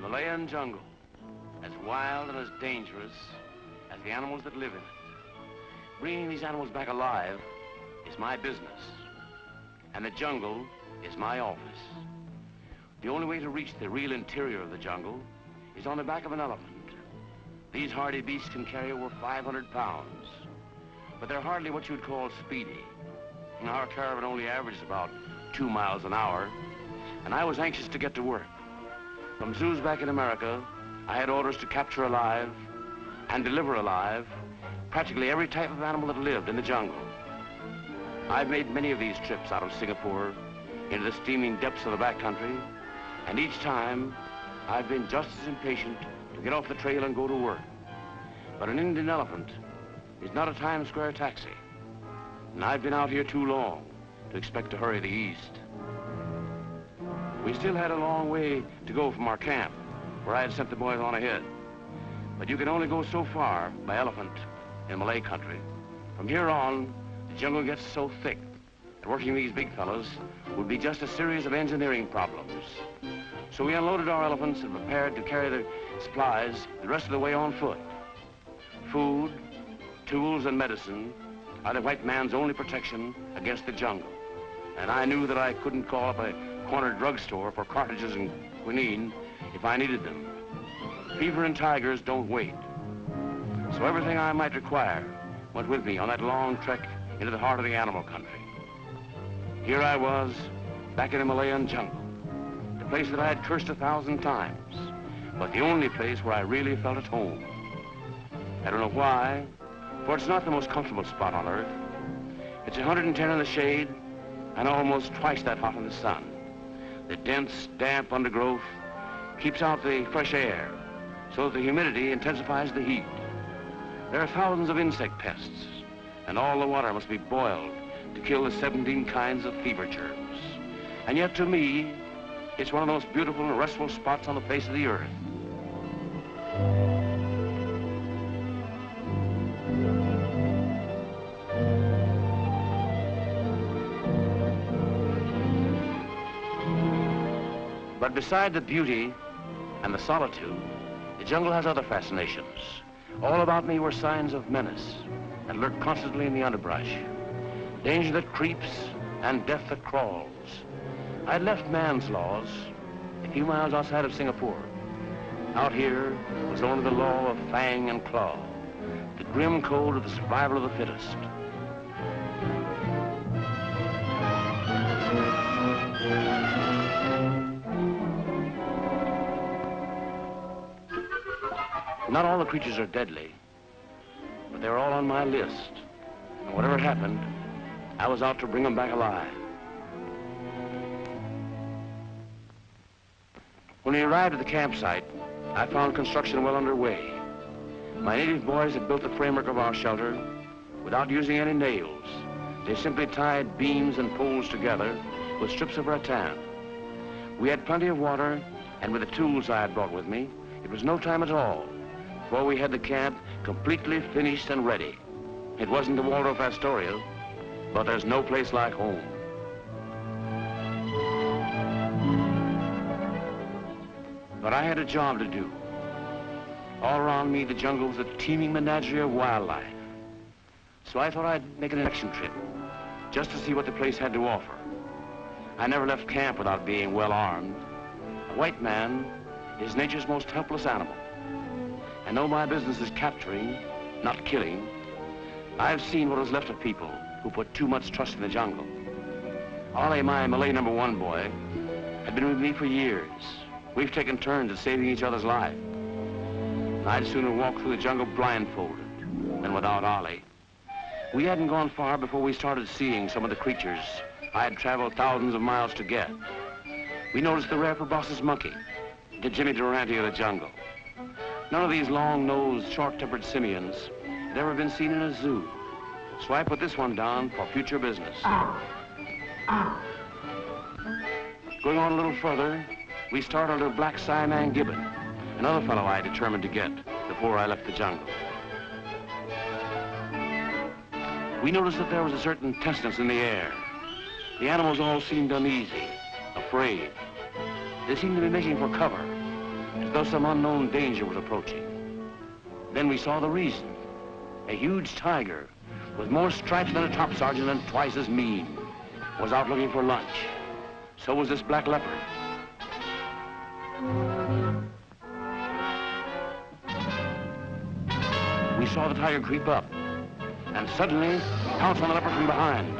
Malayan jungle, as wild and as dangerous as the animals that live in it. Bringing these animals back alive is my business, and the jungle is my office. The only way to reach the real interior of the jungle is on the back of an elephant. These hardy beasts can carry over 500 pounds, but they're hardly what you'd call speedy. Our caravan only averages about 2 miles an hour, and I was anxious to get to work. From zoos back in America, I had orders to capture alive and deliver alive practically every type of animal that lived in the jungle. I've made many of these trips out of Singapore into the steaming depths of the backcountry, and each time I've been just as impatient to get off the trail and go to work. But an Indian elephant is not a Times Square taxi, and I've been out here too long to expect to hurry the east. We still had a long way to go from our camp, where I had sent the boys on ahead. But you can only go so far by elephant in Malay country. From here on, the jungle gets so thick that working these big fellows would be just a series of engineering problems. So we unloaded our elephants and prepared to carry the supplies the rest of the way on foot. Food, tools, and medicine are the white man's only protection against the jungle. And I knew that I couldn't call up a corner drugstore for cartridges and quinine if I needed them. Fever and tigers don't wait. So everything I might require went with me on that long trek into the heart of the animal country. Here I was, back in the Malayan jungle, the place that I had cursed 1,000 times, but the only place where I really felt at home. I don't know why, for it's not the most comfortable spot on Earth. It's 110 in the shade and almost twice that hot in the sun. The dense, damp undergrowth keeps out the fresh air, so that the humidity intensifies the heat. There are thousands of insect pests, and all the water must be boiled to kill the 17 kinds of fever germs. And yet, to me, it's one of the most beautiful and restful spots on the face of the earth. But beside the beauty and the solitude, the jungle has other fascinations. All about me were signs of menace that lurked constantly in the underbrush. Danger that creeps and death that crawls. I'd left man's laws a few miles outside of Singapore. Out here was only the law of Fang and Claw, the grim code of the survival of the fittest. Not all the creatures are deadly, but they're all on my list. And whatever happened, I was out to bring them back alive. When we arrived at the campsite, I found construction well underway. My native boys had built the framework of our shelter without using any nails. They simply tied beams and poles together with strips of rattan. We had plenty of water, and with the tools I had brought with me, it was no time at all before we had the camp completely finished and ready. It wasn't the Waldorf Astoria, but there's no place like home. But I had a job to do. All around me, the jungle was a teeming menagerie of wildlife. So I thought I'd make an inspection trip, just to see what the place had to offer. I never left camp without being well armed. A white man is nature's most helpless animal. And though my business is capturing, not killing, I've seen what was left of people who put too much trust in the jungle. Ollie, my Malay #1 boy, had been with me for years. We've taken turns at saving each other's life. And I'd sooner walk through the jungle blindfolded than without Ollie. We hadn't gone far before we started seeing some of the creatures I had traveled thousands of miles to get. We noticed the rare proboscis monkey, the Jimmy Durante of the jungle. None of these long-nosed, short-tempered simians had ever been seen in a zoo. So I put this one down for future business. Going on a little further, we started a black Siamang Gibbon, another fellow I determined to get before I left the jungle. We noticed that there was a certain tenseness in the air. The animals all seemed uneasy, afraid. They seemed to be making for cover. as though some unknown danger was approaching. Then we saw the reason. A huge tiger, with more stripes than a top sergeant and twice as mean, was out looking for lunch. So was this black leopard. We saw the tiger creep up, and suddenly pounce on the leopard from behind.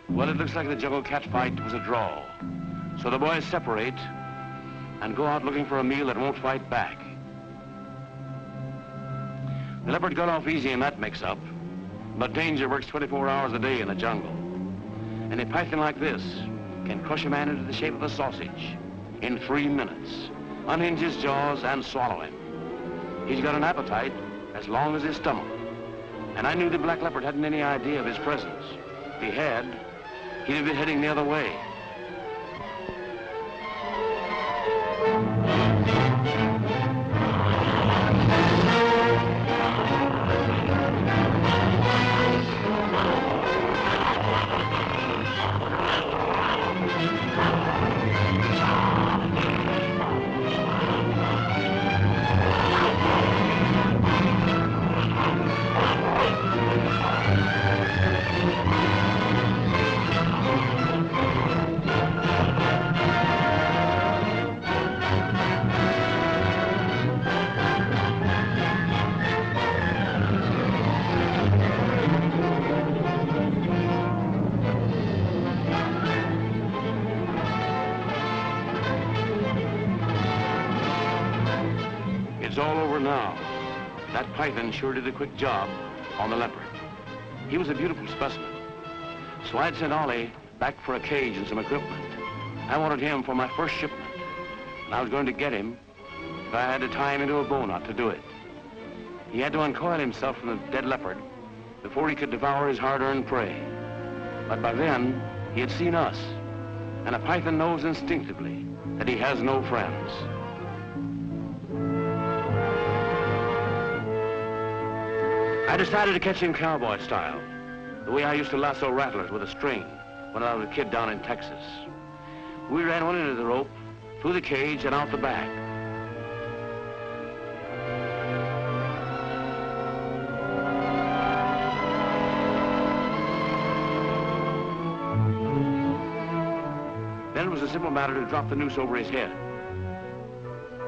Well, it looks like the jungle cat fight was a draw. So the boys separate and go out looking for a meal that won't fight back. The leopard got off easy in that mix-up, but danger works 24 hours a day in the jungle. And a python like this can crush a man into the shape of a sausage in 3 minutes, unhinge his jaws and swallow him. He's got an appetite as long as his stomach. And I knew the black leopard hadn't any idea of his presence. If he had, he'd have been heading the other way. It's all over now. That python sure did a quick job on the leopard. He was a beautiful specimen. So I'd sent Ollie back for a cage and some equipment. I wanted him for my first shipment, and I was going to get him if I had to tie him into a bowknot to do it. He had to uncoil himself from the dead leopard before he could devour his hard-earned prey. But by then, he had seen us, and a python knows instinctively that he has no friends. I decided to catch him cowboy style, the way I used to lasso rattlers with a string when I was a kid down in Texas. We ran one end of the rope, through the cage, and out the back. Then it was a simple matter to drop the noose over his head.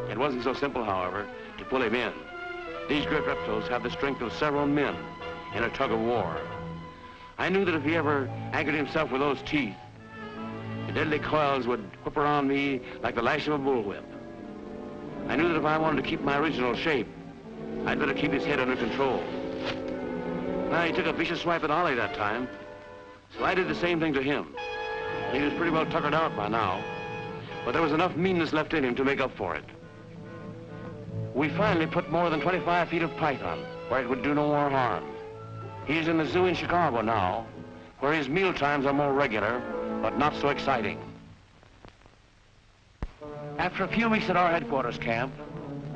It wasn't so simple, however, to pull him in. These great reptiles have the strength of several men in a tug of war. I knew that if he ever anchored himself with those teeth, the deadly coils would whip around me like the lash of a bullwhip. I knew that if I wanted to keep my original shape, I'd better keep his head under control. Now, he took a vicious swipe at Ollie that time, so I did the same thing to him. He was pretty well tuckered out by now, but there was enough meanness left in him to make up for it. We finally put more than 25 feet of python where it would do no more harm. He's in the zoo in Chicago now, where his meal times are more regular, but not so exciting. After a few weeks at our headquarters camp,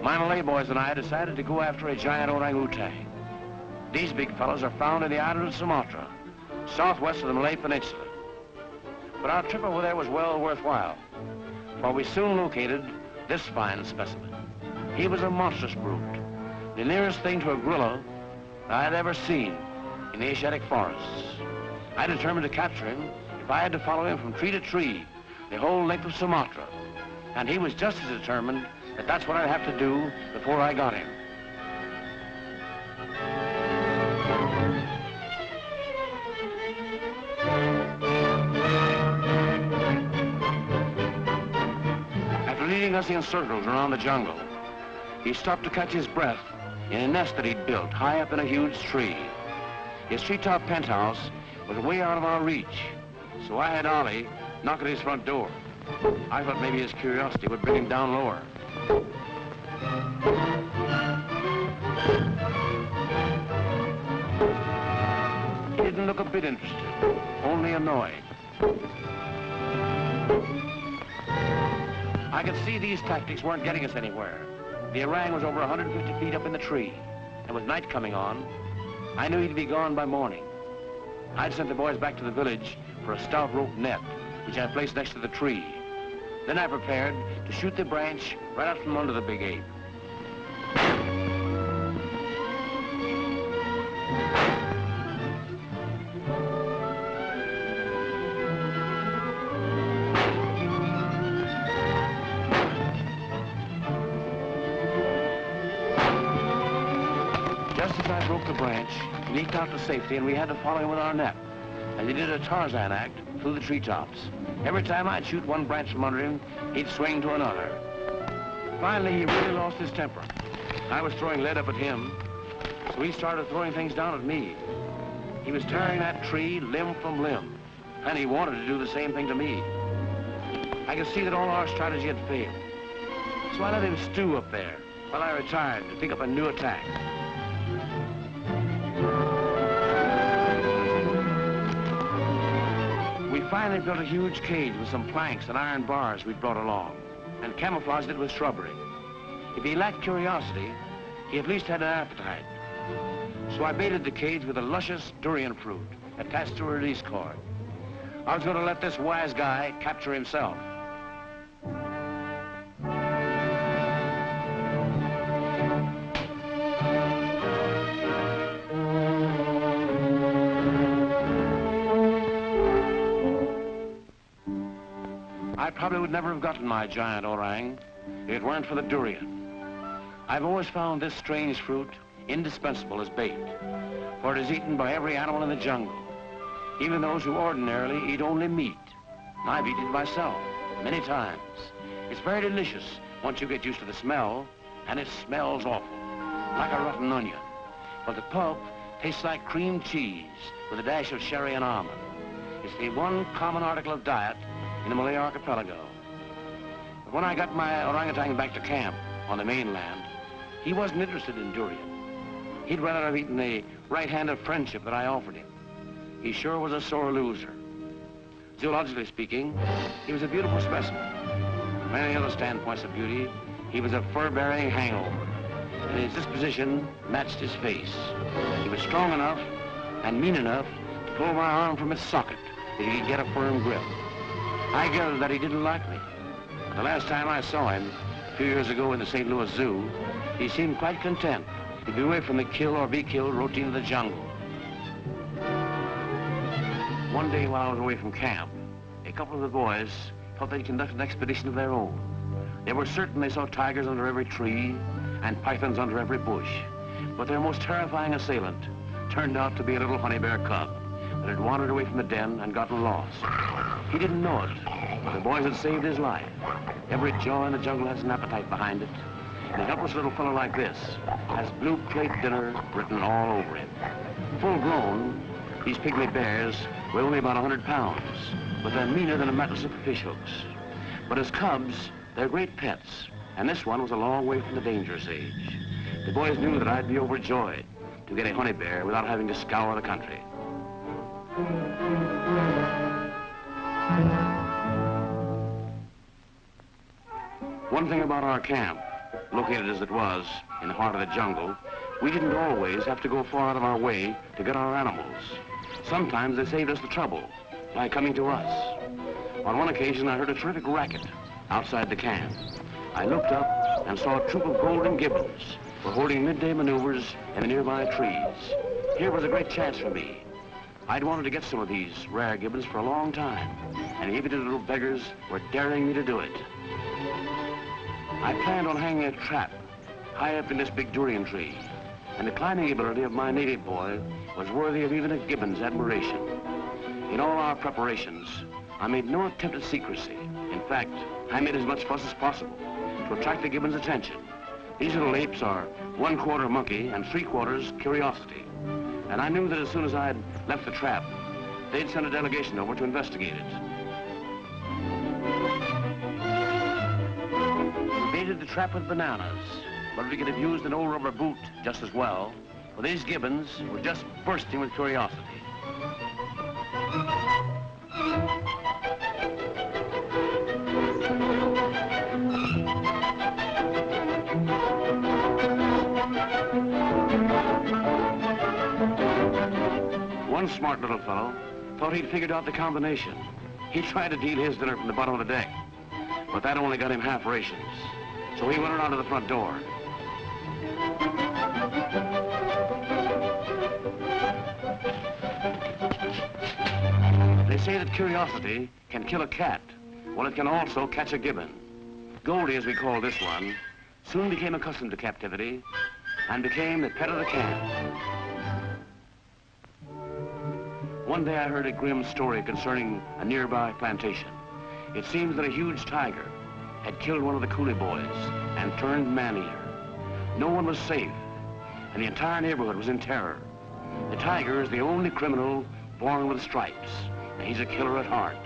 my Malay boys and I decided to go after a giant orangutan. These big fellows are found in the island of Sumatra, southwest of the Malay Peninsula. But our trip over there was well worthwhile, for we soon located this fine specimen. He was a monstrous brute, the nearest thing to a gorilla I had ever seen in the Asiatic forests. I determined to capture him if I had to follow him from tree to tree, the whole length of Sumatra. And he was just as determined that that's what I'd have to do before I got him. After leading us in circles around the jungle, he stopped to catch his breath in a nest that he'd built high up in a huge tree. His treetop penthouse was way out of our reach, so I had Ollie knock at his front door. I thought maybe his curiosity would bring him down lower. bit interested, only annoyed. I could see these tactics weren't getting us anywhere. The orang was over 150 feet up in the tree, and with night coming on, I knew he'd be gone by morning. I'd sent the boys back to the village for a stout rope net, which I placed next to the tree. Then I prepared to shoot the branch right out from under the big ape. Just as I broke the branch, he leaped out to safety, and we had to follow him with our net, as he did a Tarzan act through the treetops. Every time I'd shoot one branch from under him, he'd swing to another. Finally, he really lost his temper. I was throwing lead up at him, so he started throwing things down at me. He was tearing that tree limb from limb, and he wanted to do the same thing to me. I could see that all our strategy had failed. So I let him stew up there while I retired to pick up a new attack. We finally built a huge cage with some planks and iron bars we'd brought along, and camouflaged it with shrubbery. If he lacked curiosity, he at least had an appetite. So I baited the cage with a luscious durian fruit attached to a release cord. I was going to let this wise guy capture himself. I probably would never have gotten my giant orang if it weren't for the durian. I've always found this strange fruit indispensable as bait, for it is eaten by every animal in the jungle, even those who ordinarily eat only meat. I've eaten it myself many times. It's very delicious once you get used to the smell, and it smells awful, like a rotten onion. But the pulp tastes like cream cheese with a dash of sherry and almond. It's the one common article of diet in the Malay archipelago. But when I got my orangutan back to camp on the mainland, he wasn't interested in durian. He'd rather have eaten the right hand of friendship that I offered him. He sure was a sore loser. Zoologically speaking, he was a beautiful specimen. From many other standpoints of beauty, he was a fur-bearing hangover, and his disposition matched his face. He was strong enough and mean enough to pull my arm from its socket if he could get a firm grip. I gathered that he didn't like me. But the last time I saw him, a few years ago in the St. Louis Zoo, he seemed quite content to be away from the kill or be killed routine of the jungle. One day while I was away from camp, a couple of the boys thought they'd conduct an expedition of their own. They were certain they saw tigers under every tree and pythons under every bush. But their most terrifying assailant turned out to be a little honey bear cub that had wandered away from the den and gotten lost. He didn't know it, but the boys had saved his life. Every jaw in the jungle has an appetite behind it, and a helpless little fellow like this has blue plate dinner written all over him. Full grown, these pygmy bears weigh only about 100 pounds, but they're meaner than a mattress of fish hooks. But as cubs, they're great pets, and this one was a long way from the dangerous age. The boys knew that I'd be overjoyed to get a honey bear without having to scour the country. One thing about our camp, located as it was in the heart of the jungle, we didn't always have to go far out of our way to get our animals. Sometimes they saved us the trouble by coming to us. On one occasion, I heard a terrific racket outside the camp. I looked up and saw a troop of golden gibbons were holding midday maneuvers in the nearby trees. Here was a great chance for me. I'd wanted to get some of these rare gibbons for a long time, and the impudent little beggars were daring me to do it. I planned on hanging a trap high up in this big durian tree, and the climbing ability of my native boy was worthy of even a gibbon's admiration. In all our preparations, I made no attempt at secrecy. In fact, I made as much fuss as possible to attract the gibbon's attention. These little apes are 1/4 monkey and 3/4 curiosity. And I knew that as soon as I'd left the trap, they'd send a delegation over to investigate it. We baited the trap with bananas, but we could have used an old rubber boot just as well, for these gibbons were just bursting with curiosity. One smart little fellow thought he'd figured out the combination. He tried to deal his dinner from the bottom of the deck, but that only got him half rations. So he went around to the front door. They say that curiosity can kill a cat. Well, it can also catch a gibbon. Goldie, as we call this one, soon became accustomed to captivity and became the pet of the camp. One day I heard a grim story concerning a nearby plantation. It seems that a huge tiger had killed one of the coolie boys and turned man-eater. No one was safe, and the entire neighborhood was in terror. The tiger is the only criminal born with stripes, and he's a killer at heart.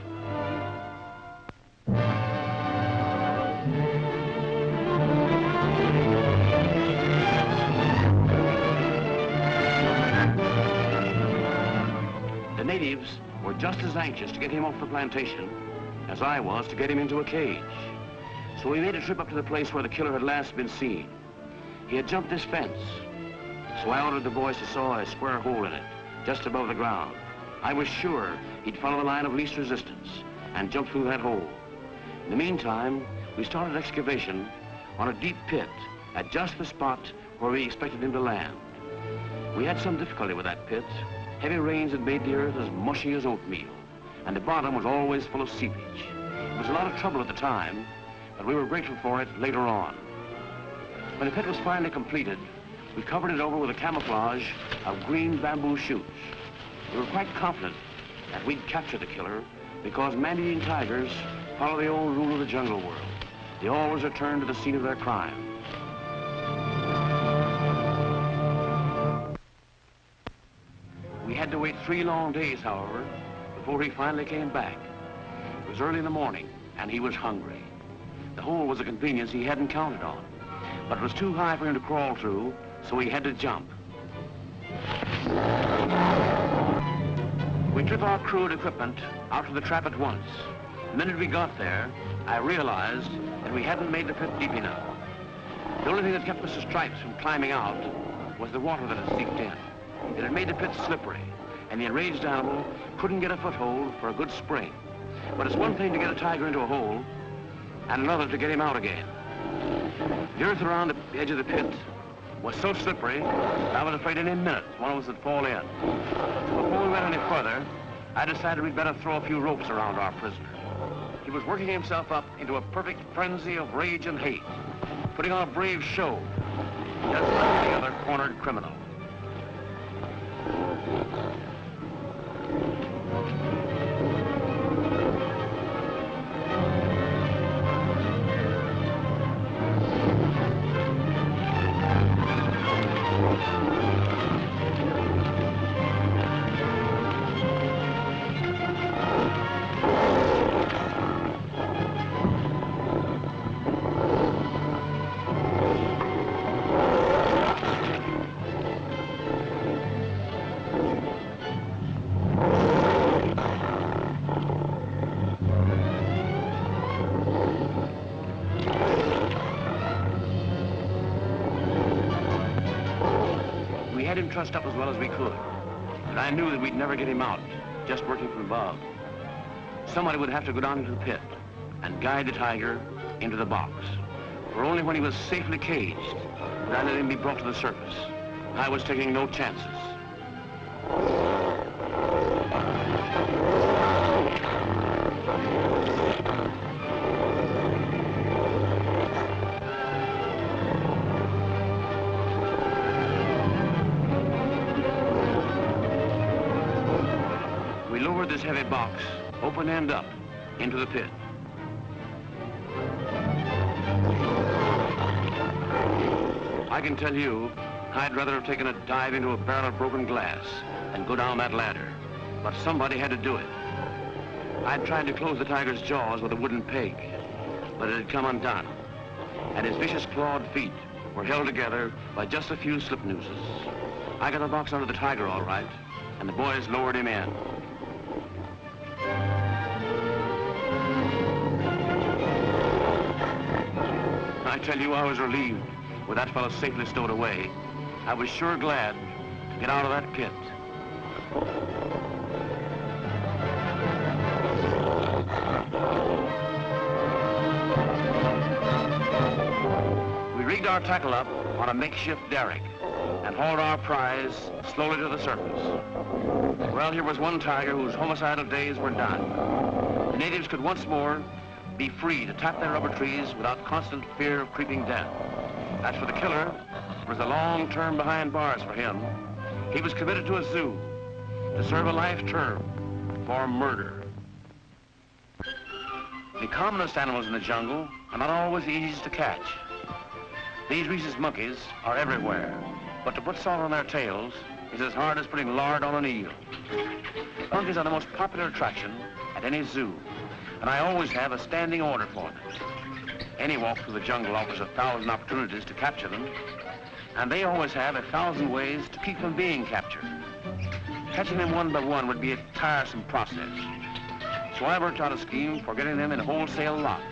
The natives were just as anxious to get him off the plantation as I was to get him into a cage. So we made a trip up to the place where the killer had last been seen. He had jumped this fence, so I ordered the boys to saw a square hole in it, just above the ground. I was sure he'd follow the line of least resistance and jump through that hole. In the meantime, we started excavation on a deep pit at just the spot where we expected him to land. We had some difficulty with that pit. Heavy rains had made the earth as mushy as oatmeal, and the bottom was always full of seepage. It was a lot of trouble at the time, but we were grateful for it later on. When the pit was finally completed, we covered it over with a camouflage of green bamboo shoots. We were quite confident that we'd capture the killer because man-eating tigers follow the old rule of the jungle world. They always return to the scene of their crime. We had to wait 3 long days, however, before he finally came back. It was early in the morning, and he was hungry. The hole was a convenience he hadn't counted on, but it was too high for him to crawl through, so he had to jump. We took our crude equipment out to the trap at once. The minute we got there, I realized that we hadn't made the pit deep enough. The only thing that kept Mr. Stripes from climbing out was the water that had seeped in. It had made the pit slippery, and the enraged animal couldn't get a foothold for a good spring. But it's one thing to get a tiger into a hole, and another to get him out again. The earth around the edge of the pit was so slippery that I was afraid any minute one of us would fall in. So before we went any further, I decided we'd better throw a few ropes around our prisoner. He was working himself up into a perfect frenzy of rage and hate, putting on a brave show, just like any other cornered criminal. Trussed up as well as we could, but I knew that we'd never get him out, just working from above. Somebody would have to go down into the pit and guide the tiger into the box, for only when he was safely caged would I let him be brought to the surface. I was taking no chances. This heavy box, open end up, into the pit. I can tell you, I'd rather have taken a dive into a barrel of broken glass than go down that ladder, but somebody had to do it. I'd tried to close the tiger's jaws with a wooden peg, but it had come undone, and his vicious clawed feet were held together by just a few slip nooses. I got the box under the tiger all right, and the boys lowered him in. I tell you, I was relieved with that fellow safely stowed away. I was sure glad to get out of that pit. We rigged our tackle up on a makeshift derrick and hauled our prize slowly to the surface. Well, here was one tiger whose homicidal days were done. The natives could once more be free to tap their rubber trees without constant fear of creeping death. As for the killer, it was a long term behind bars for him. He was committed to a zoo to serve a life term for murder. The commonest animals in the jungle are not always the easiest to catch. These rhesus monkeys are everywhere, but to put salt on their tails is as hard as putting lard on an eel. Monkeys are the most popular attraction at any zoo, and I always have a standing order for them. Any walk through the jungle offers 1,000 opportunities to capture them, and they always have 1,000 ways to keep from being captured. Catching them one by one would be a tiresome process, so I worked out a scheme for getting them in wholesale lots.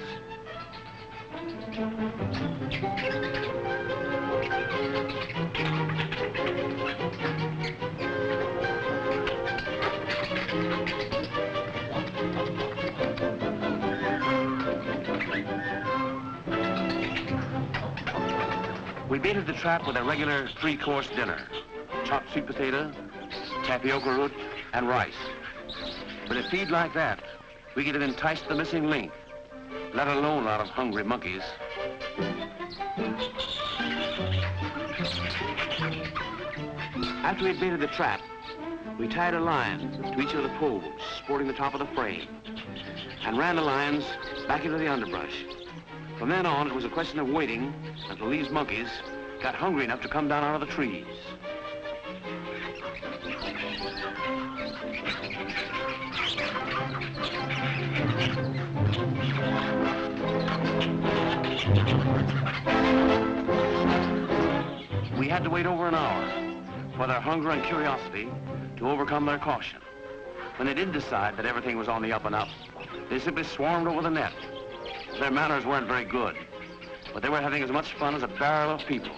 We baited the trap with a regular 3-course dinner: chopped sweet potato, tapioca root, and rice. With a feed like that, we could have enticed the missing link, let alone a lot of hungry monkeys. After we'd baited the trap, we tied a line to each of the poles supporting the top of the frame and ran the lines back into the underbrush. From then on, it was a question of waiting until these monkeys got hungry enough to come down out of the trees. We had to wait over an hour for their hunger and curiosity to overcome their caution. When they did decide that everything was on the up and up, they simply swarmed over the net. Their manners weren't very good, but they were having as much fun as a barrel of people.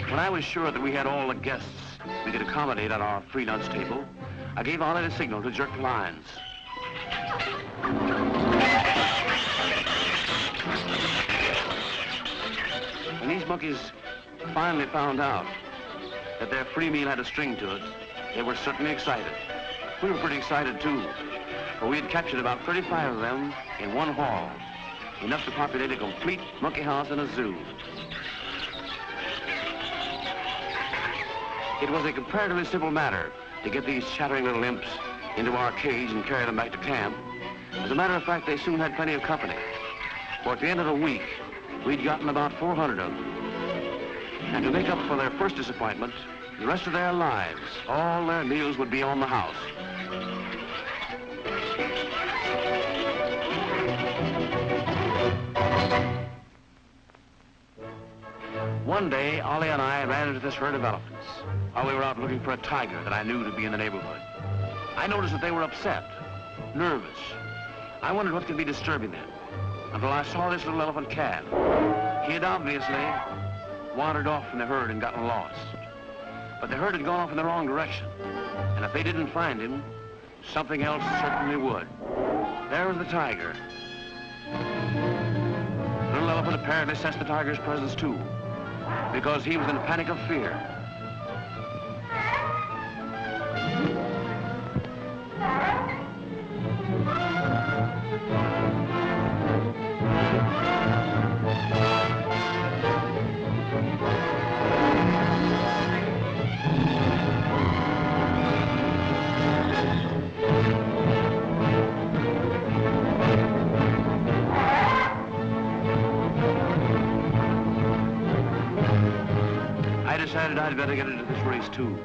When I was sure that we had all the guests we could accommodate at our free lunch table, I gave Ollie the signal to jerk the lines. When these monkeys finally found out that their free meal had a string to it, they were certainly excited. We were pretty excited too, for we had captured about 35 of them in one haul, enough to populate a complete monkey house in a zoo. It was a comparatively simple matter to get these chattering little imps into our cage and carry them back to camp. As a matter of fact, they soon had plenty of company, for at the end of the week, we'd gotten about 400 of them. And to make up for their first disappointment, the rest of their lives, all their meals would be on the house. One day, Ollie and I ran into this herd of elephants while we were out looking for a tiger that I knew to be in the neighborhood. I noticed that they were upset, nervous. I wondered what could be disturbing them until I saw this little elephant calf. He had obviously wandered off from the herd and gotten lost. But the herd had gone off in the wrong direction, and if they didn't find him, something else certainly would. There was the tiger. The little elephant apparently sensed the tiger's presence too, because he was in a panic of fear. I decided I'd better get into this race too,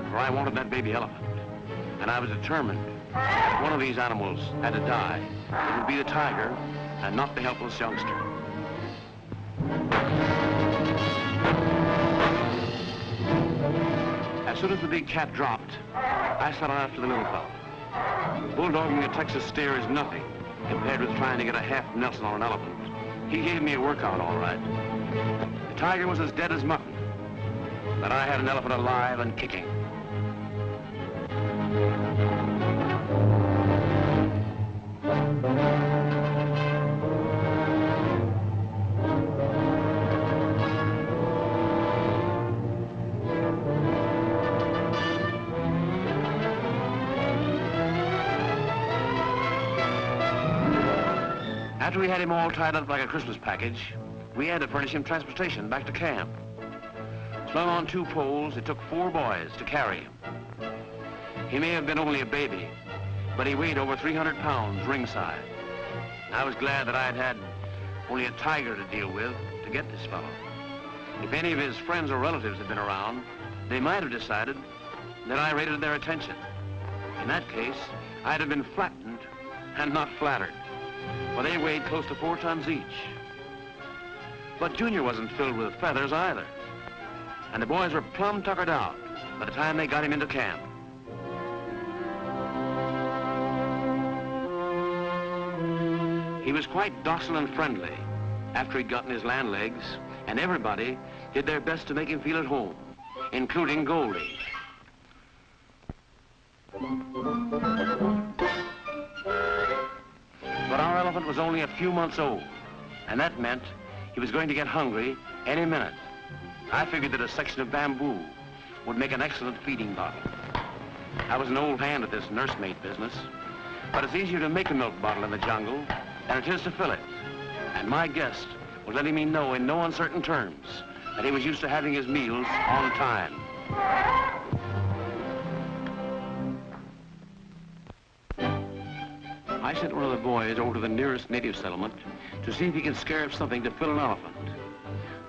for I wanted that baby elephant. And I was determined that one of these animals had to die. It would be the tiger and not the helpless youngster. As As soon as the big cat dropped, I set on after the little fellow. Bulldogging a Texas steer is nothing compared with trying to get a half Nelson on an elephant. He gave me a workout, all right. The tiger was as dead as mutton, but I had an elephant alive and kicking. After we had him all tied up like a Christmas package, we had to furnish him transportation back to camp. Slung on 2 poles, it took 4 boys to carry him. He may have been only a baby, but he weighed over 300 pounds ringside. I was glad that I had had only a tiger to deal with to get this fellow. If any of his friends or relatives had been around, they might have decided that I rated their attention. In that case, I'd have been flattened and not flattered, for they weighed close to 4 tons each. But Junior wasn't filled with feathers either, and the boys were plumb tuckered out by the time they got him into camp. He was quite docile and friendly after he'd gotten his land legs, and everybody did their best to make him feel at home, including Goldie. But our elephant was only a few months old, and that meant he was going to get hungry any minute. I figured that a section of bamboo would make an excellent feeding bottle. I was an old hand at this nursemaid business, but it's easier to make a milk bottle in the jungle than it is to fill it. And my guest was letting me know in no uncertain terms that he was used to having his meals on time. I sent one of the boys over to the nearest native settlement to see if he could scare up something to fill an elephant.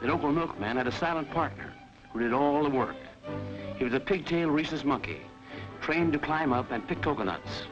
The local milkman had a silent partner who did all the work. He was a pigtail rhesus monkey, trained to climb up and pick coconuts.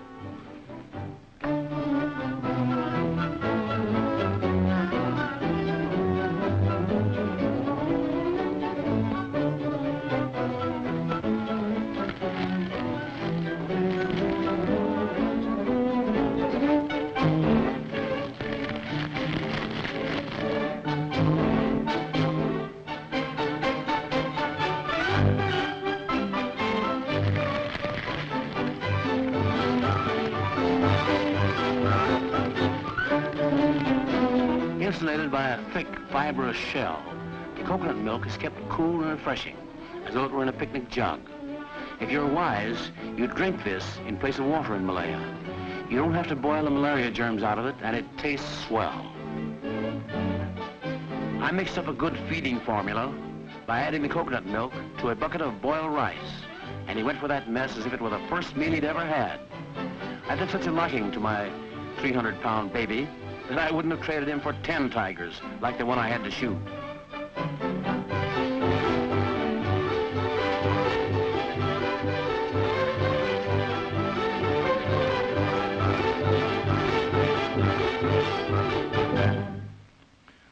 Insulated by a thick, fibrous shell, the coconut milk is kept cool and refreshing, as though it were in a picnic jug. If you're wise, you'd drink this in place of water in Malaya. You don't have to boil the malaria germs out of it, and it tastes swell. I mixed up a good feeding formula by adding the coconut milk to a bucket of boiled rice, and he went for that mess as if it were the first meal he'd ever had. I took such a liking to my 300-pound baby that I wouldn't have traded him for 10 tigers like the one I had to shoot.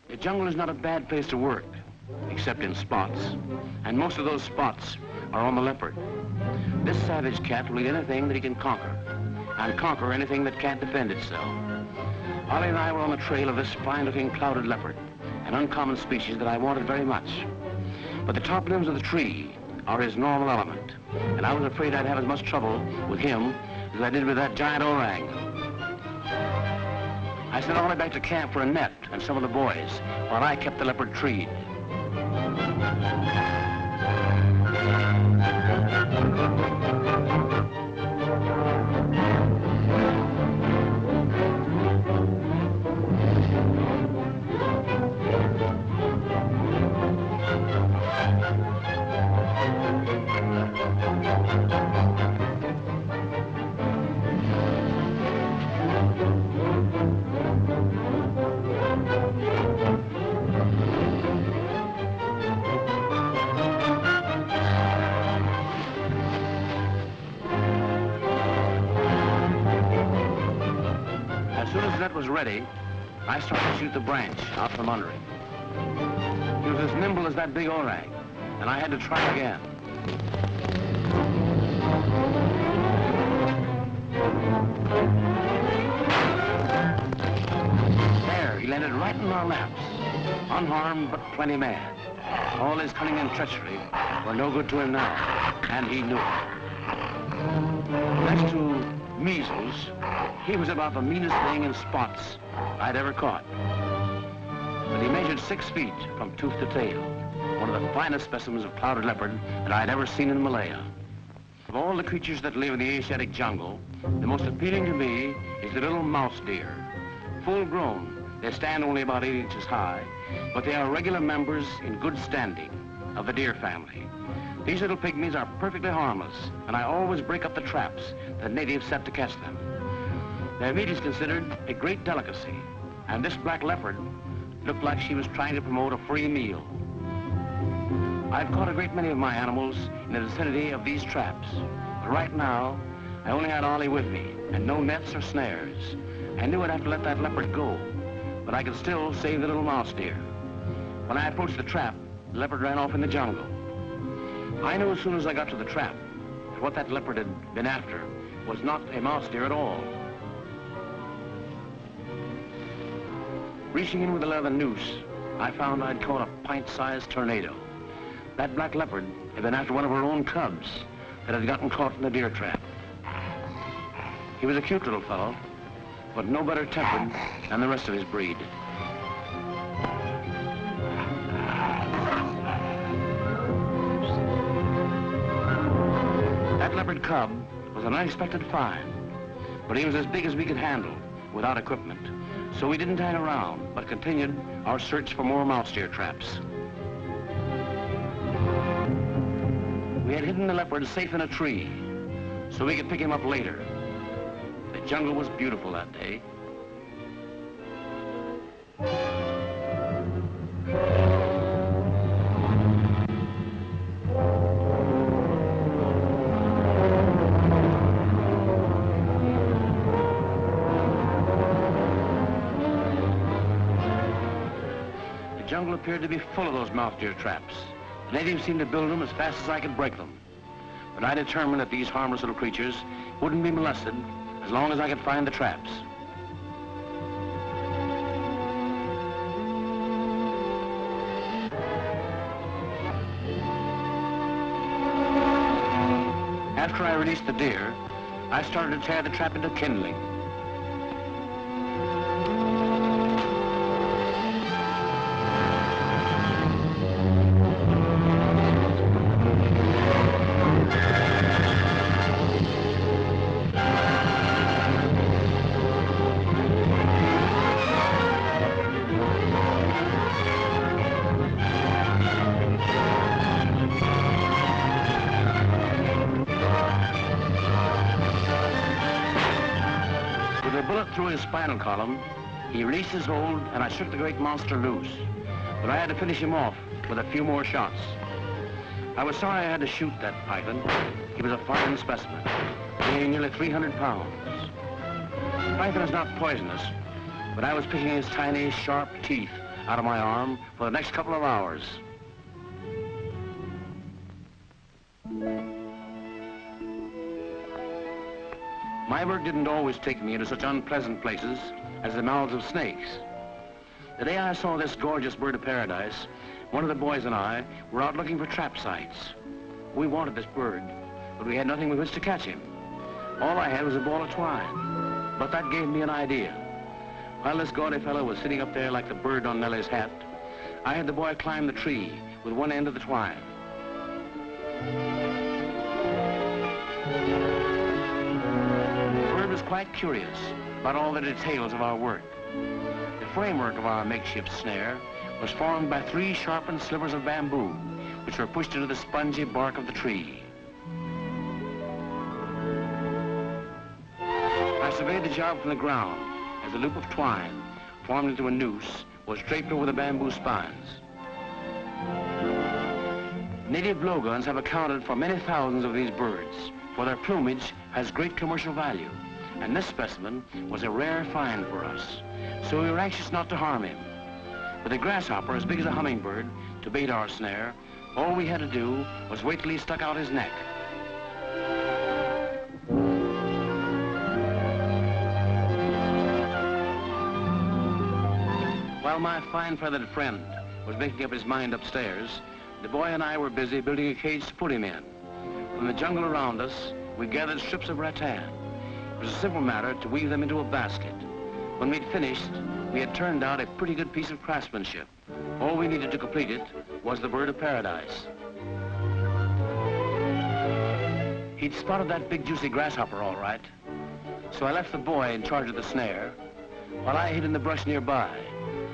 The jungle is not a bad place to work, except in spots, and most of those spots are on the leopard. This savage cat will eat anything that he can conquer, and conquer anything that can't defend itself. Ollie and I were on the trail of this fine-looking clouded leopard, an uncommon species that I wanted very much. But the top limbs of the tree are his normal element, and I was afraid I'd have as much trouble with him as I did with that giant orang. I sent Ollie back to camp for a net and some of the boys, while I kept the leopard treed. As soon as the net was ready, I started to shoot the branch out from under him. He was as nimble as that big orang, and I had to try again. landed right in our laps, unharmed but plenty mad. All his cunning and treachery were no good to him now, and he knew it. Next to measles, he was about the meanest thing in spots I'd ever caught. But he measured 6 feet from tooth to tail, one of the finest specimens of clouded leopard that I'd ever seen in Malaya. Of all the creatures that live in the Asiatic jungle, the most appealing to me is the little mouse deer. Full grown, they stand only about 8 inches high, but they are regular members in good standing of the deer family. These little pygmies are perfectly harmless, and I always break up the traps the natives set to catch them. Their meat is considered a great delicacy, and this black leopard looked like she was trying to promote a free meal. I've caught a great many of my animals in the vicinity of these traps, but right now, I only had Ollie with me, and no nets or snares. I knew I'd have to let that leopard go, but I could still save the little mouse deer. When I approached the trap, the leopard ran off in the jungle. I knew as soon as I got to the trap that what that leopard had been after was not a mouse deer at all. Reaching in with a leather noose, I found I'd caught a pint-sized tornado. That black leopard had been after one of her own cubs that had gotten caught in the deer trap. He was a cute little fellow, but no better tempered than the rest of his breed. That leopard cub was an unexpected find, but he was as big as we could handle without equipment. So we didn't hang around, but continued our search for more mouse deer traps. We had hidden the leopard safe in a tree, so we could pick him up later. The jungle was beautiful that day. The jungle appeared to be full of those mouse deer traps. The natives seemed to build them as fast as I could break them. But I determined that these harmless little creatures wouldn't be molested as long as I could find the traps. After I released the deer, I started to tear the trap into kindling. Through his spinal column, he released his hold and I shook the great monster loose. But I had to finish him off with a few more shots. I was sorry I had to shoot that python. He was a fine specimen, weighing nearly 300 pounds. The python is not poisonous, but I was picking his tiny, sharp teeth out of my arm for the next couple of hours. My work didn't always take me into such unpleasant places as the mouths of snakes. The day I saw this gorgeous bird of paradise, one of the boys and I were out looking for trap sites. We wanted this bird, but we had nothing with which to catch him. All I had was a ball of twine, but that gave me an idea. While this gaudy fellow was sitting up there like the bird on Nellie's hat, I had the boy climb the tree with one end of the twine. Was quite curious about all the details of our work. The framework of our makeshift snare was formed by 3 sharpened slivers of bamboo, which were pushed into the spongy bark of the tree. I surveyed the job from the ground as a loop of twine, formed into a noose, was draped over the bamboo spines. Native blowguns have accounted for many thousands of these birds, for their plumage has great commercial value. And this specimen was a rare find for us, so we were anxious not to harm him. With a grasshopper as big as a hummingbird to bait our snare, all we had to do was wait till he stuck out his neck. While my fine feathered friend was making up his mind upstairs, the boy and I were busy building a cage to put him in. From the jungle around us, we gathered strips of rattan. It was a simple matter to weave them into a basket. When we'd finished, we had turned out a pretty good piece of craftsmanship. All we needed to complete it was the bird of paradise. He'd spotted that big juicy grasshopper all right, so I left the boy in charge of the snare, while I hid in the brush nearby.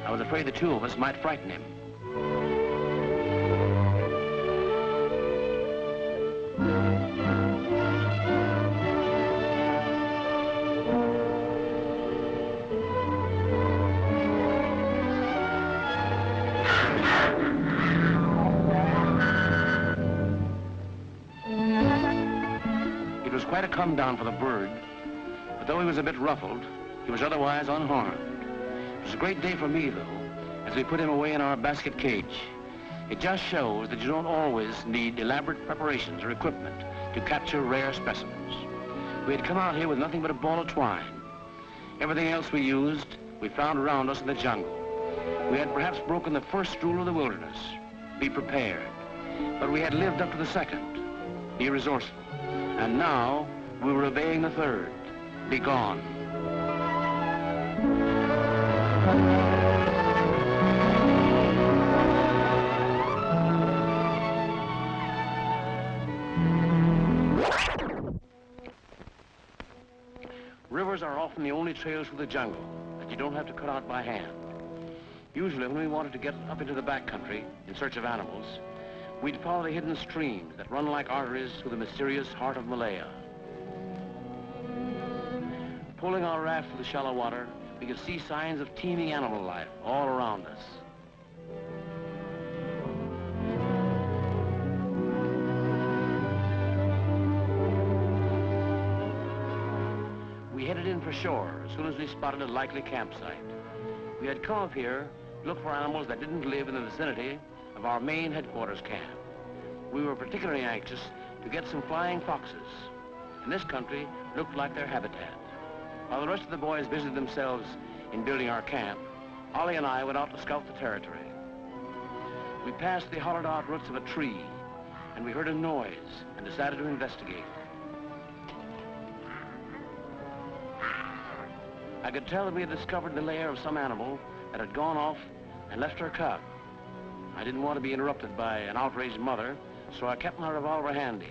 I was afraid the two of us might frighten him. It was quite a come down for the bird, but though he was a bit ruffled, he was otherwise unharmed. It was a great day for me, though, as we put him away in our basket cage. It just shows that you don't always need elaborate preparations or equipment to capture rare specimens. We had come out here with nothing but a ball of twine. Everything else we used, we found around us in the jungle. We had perhaps broken the first rule of the wilderness: be prepared. But we had lived up to the second: be resourceful. And now we were obeying the third: be gone. Rivers are often the only trails through the jungle that you don't have to cut out by hand. Usually when we wanted to get up into the backcountry in search of animals, we'd follow the hidden streams that run like arteries through the mysterious heart of Malaya. Pulling our raft through the shallow water, we could see signs of teeming animal life all around us. We headed in for shore as soon as we spotted a likely campsite. We had come up here to look for animals that didn't live in the vicinity of our main headquarters camp. We were particularly anxious to get some flying foxes. In this country, looked like their habitat. While the rest of the boys busied themselves in building our camp, Ollie and I went out to scout the territory. We passed the hollowed out roots of a tree, and we heard a noise and decided to investigate. I could tell that we had discovered the lair of some animal that had gone off and left her cub. I didn't want to be interrupted by an outraged mother, so I kept my revolver handy.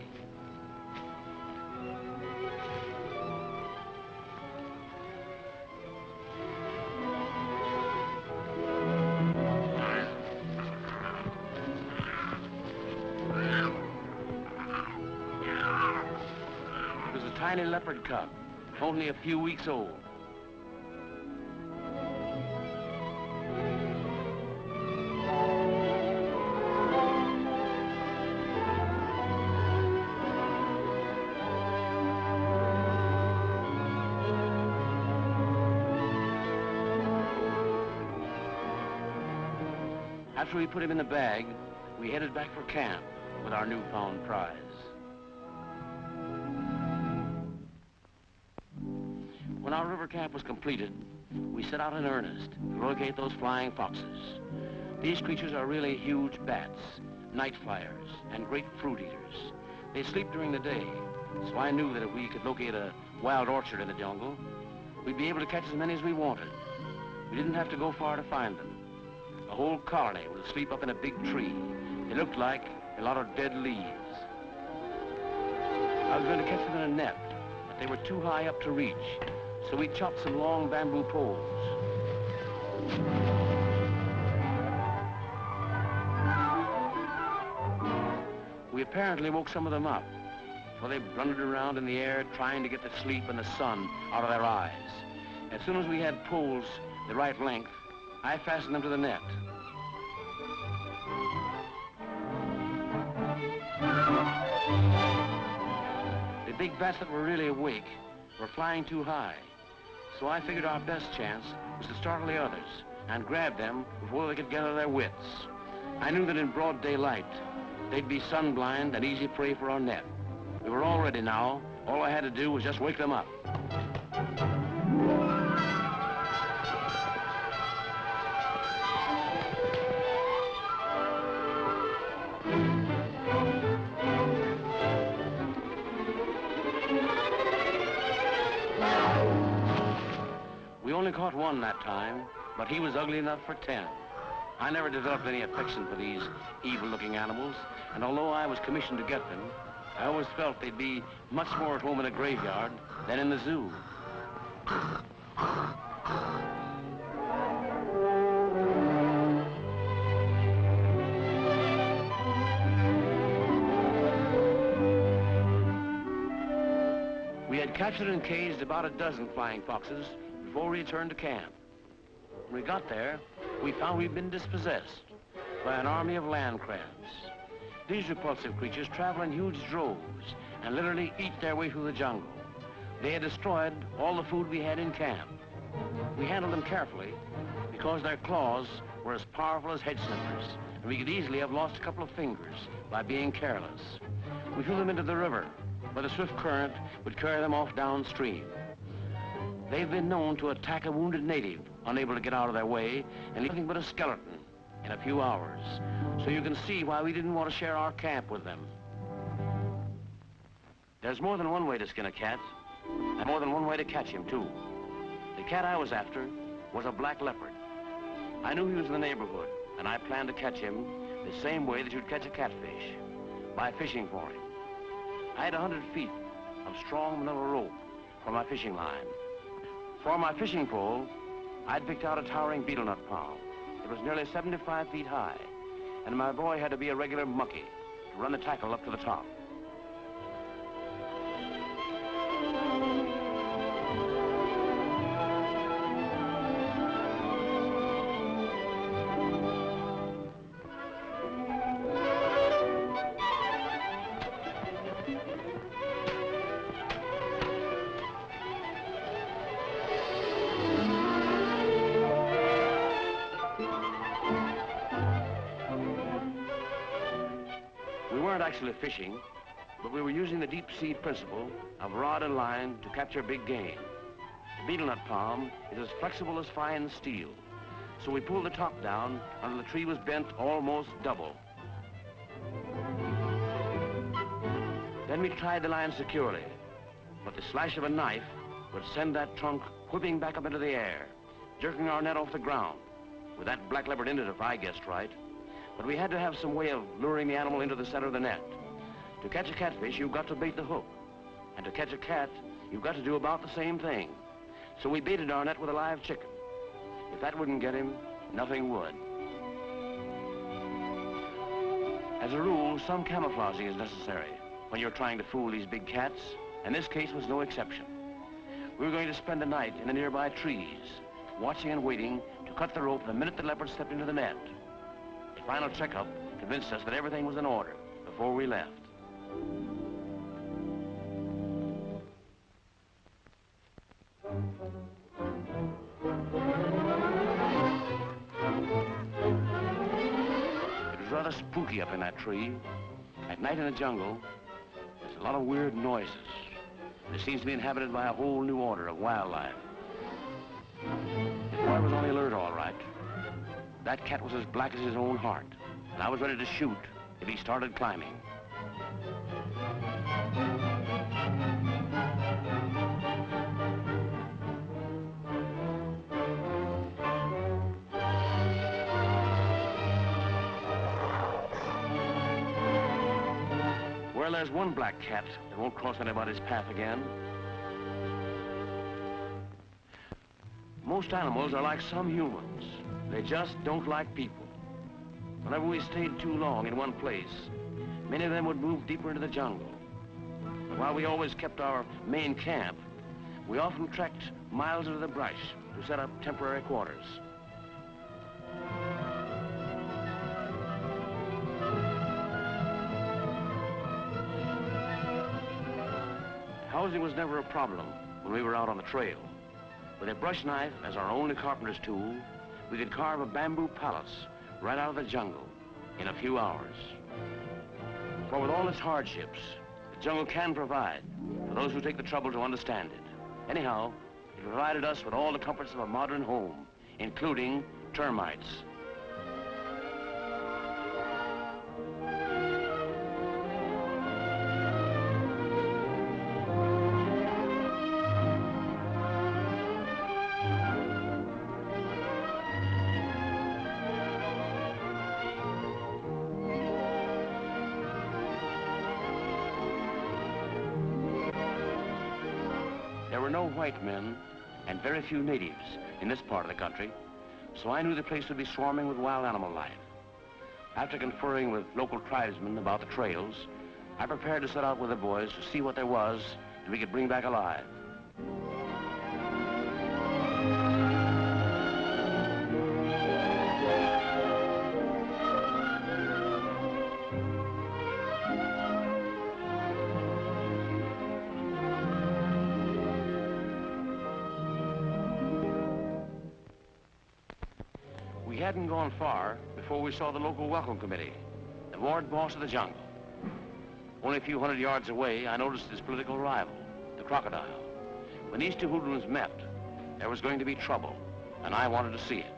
It was a tiny leopard cub, only a few weeks old. After we put him in the bag, we headed back for camp with our newfound prize. When our river camp was completed, we set out in earnest to locate those flying foxes. These creatures are really huge bats, night flyers, and great fruit eaters. They sleep during the day, so I knew that if we could locate a wild orchard in the jungle, we'd be able to catch as many as we wanted. We didn't have to go far to find them. The whole colony would sleep up in a big tree. They looked like a lot of dead leaves. I was going to catch them in a net, but they were too high up to reach, so we chopped some long bamboo poles. We apparently woke some of them up, for they blundered around in the air trying to get the sleep and the sun out of their eyes. As soon as we had poles the right length, I fastened them to the net. The big bats that were really awake were flying too high, so I figured our best chance was to startle the others and grab them before they could gather their wits. I knew that in broad daylight, they'd be sunblind and easy prey for our net. We were all ready now. All I had to do was just wake them up. only caught one that time, but he was ugly enough for 10. I never developed any affection for these evil-looking animals, and although I was commissioned to get them, I always felt they'd be much more at home in a graveyard than in the zoo. We had captured and caged about a dozen flying foxes before we returned to camp. When we got there, we found we'd been dispossessed by an army of land crabs. These repulsive creatures travel in huge droves and literally eat their way through the jungle. They had destroyed all the food we had in camp. We handled them carefully because their claws were as powerful as hedge snippers, and we could easily have lost a couple of fingers by being careless. We threw them into the river, where the swift current would carry them off downstream. They've been known to attack a wounded native, unable to get out of their way, and leave nothing but a skeleton in a few hours. So you can see why we didn't want to share our camp with them. There's more than one way to skin a cat, and more than one way to catch him, too. The cat I was after was a black leopard. I knew he was in the neighborhood, and I planned to catch him the same way that you'd catch a catfish, by fishing for him. I had 100 feet of strong manila rope for my fishing line. For my fishing pole, I'd picked out a towering beetle nut palm. It was nearly 75 feet high, and my boy had to be a regular monkey to run the tackle up to the top. We weren't actually fishing, but we were using the deep sea principle of rod and line to capture big game. The beetle nut palm is as flexible as fine steel, so we pulled the top down until the tree was bent almost double. Then we tied the line securely, but the slash of a knife would send that trunk whipping back up into the air, jerking our net off the ground, with that black leopard in it if I guessed right. But we had to have some way of luring the animal into the center of the net. To catch a catfish, you've got to bait the hook. And to catch a cat, you've got to do about the same thing. So we baited our net with a live chicken. If that wouldn't get him, nothing would. As a rule, some camouflaging is necessary when you're trying to fool these big cats, and this case was no exception. We were going to spend the night in the nearby trees, watching and waiting to cut the rope the minute the leopard stepped into the net. The final checkup convinced us that everything was in order before we left. It was rather spooky up in that tree. At night in the jungle, there's a lot of weird noises. It seems to be inhabited by a whole new order of wildlife. The boy was on the alert, all right. That cat was as black as his own heart, and I was ready to shoot if he started climbing. Well, there's one black cat that won't cross anybody's path again. Most animals are like some humans. They just don't like people. Whenever we stayed too long in one place, many of them would move deeper into the jungle. But while we always kept our main camp, we often trekked miles into the brush to set up temporary quarters. Housing was never a problem when we were out on the trail. With a brush knife as our only carpenter's tool, we could carve a bamboo palace right out of the jungle in a few hours. For with all its hardships, the jungle can provide for those who take the trouble to understand it. Anyhow, it provided us with all the comforts of a modern home, including termites. were no white men and very few natives in this part of the country, so I knew the place would be swarming with wild animal life. After conferring with local tribesmen about the trails, I prepared to set out with the boys to see what there was that we could bring back alive. We hadn't gone far before we saw the local welcome committee, the ward boss of the jungle. Only a few hundred yards away, I noticed his political rival, the Crocodile. When these two hoodlums met, there was going to be trouble, and I wanted to see it.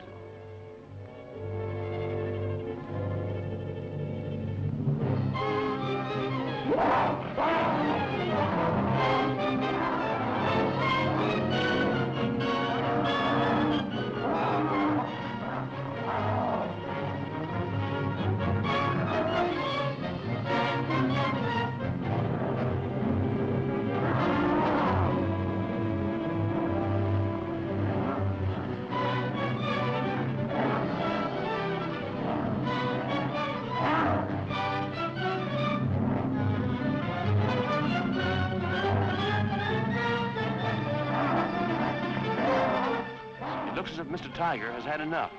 Looks as if Mr. Tiger has had enough.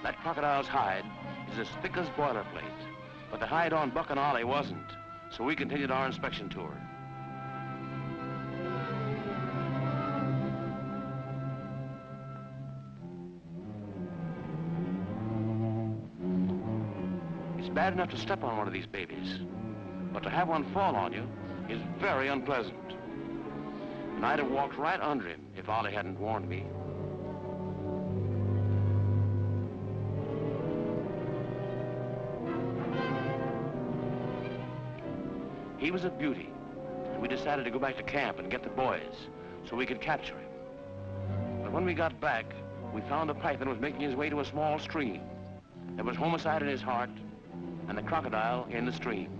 That crocodile's hide is as thick as boilerplate, but the hide on Buck and Ollie wasn't, so we continued our inspection tour. It's bad enough to step on one of these babies, but to have one fall on you is very unpleasant. And I'd have walked right under him if Ollie hadn't warned me. He was a beauty, and we decided to go back to camp and get the boys so we could capture him. But when we got back, we found the python was making his way to a small stream. There was homicide in his heart, and the crocodile in the stream.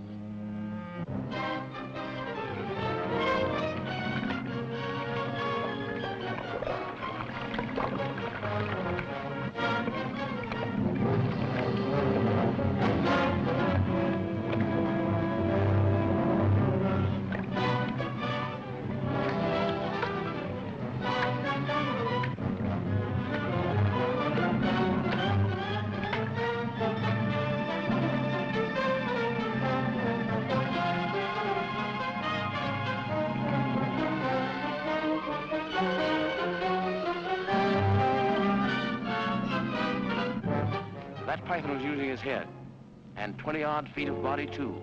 That python was using his head, and 20-odd feet of body, too.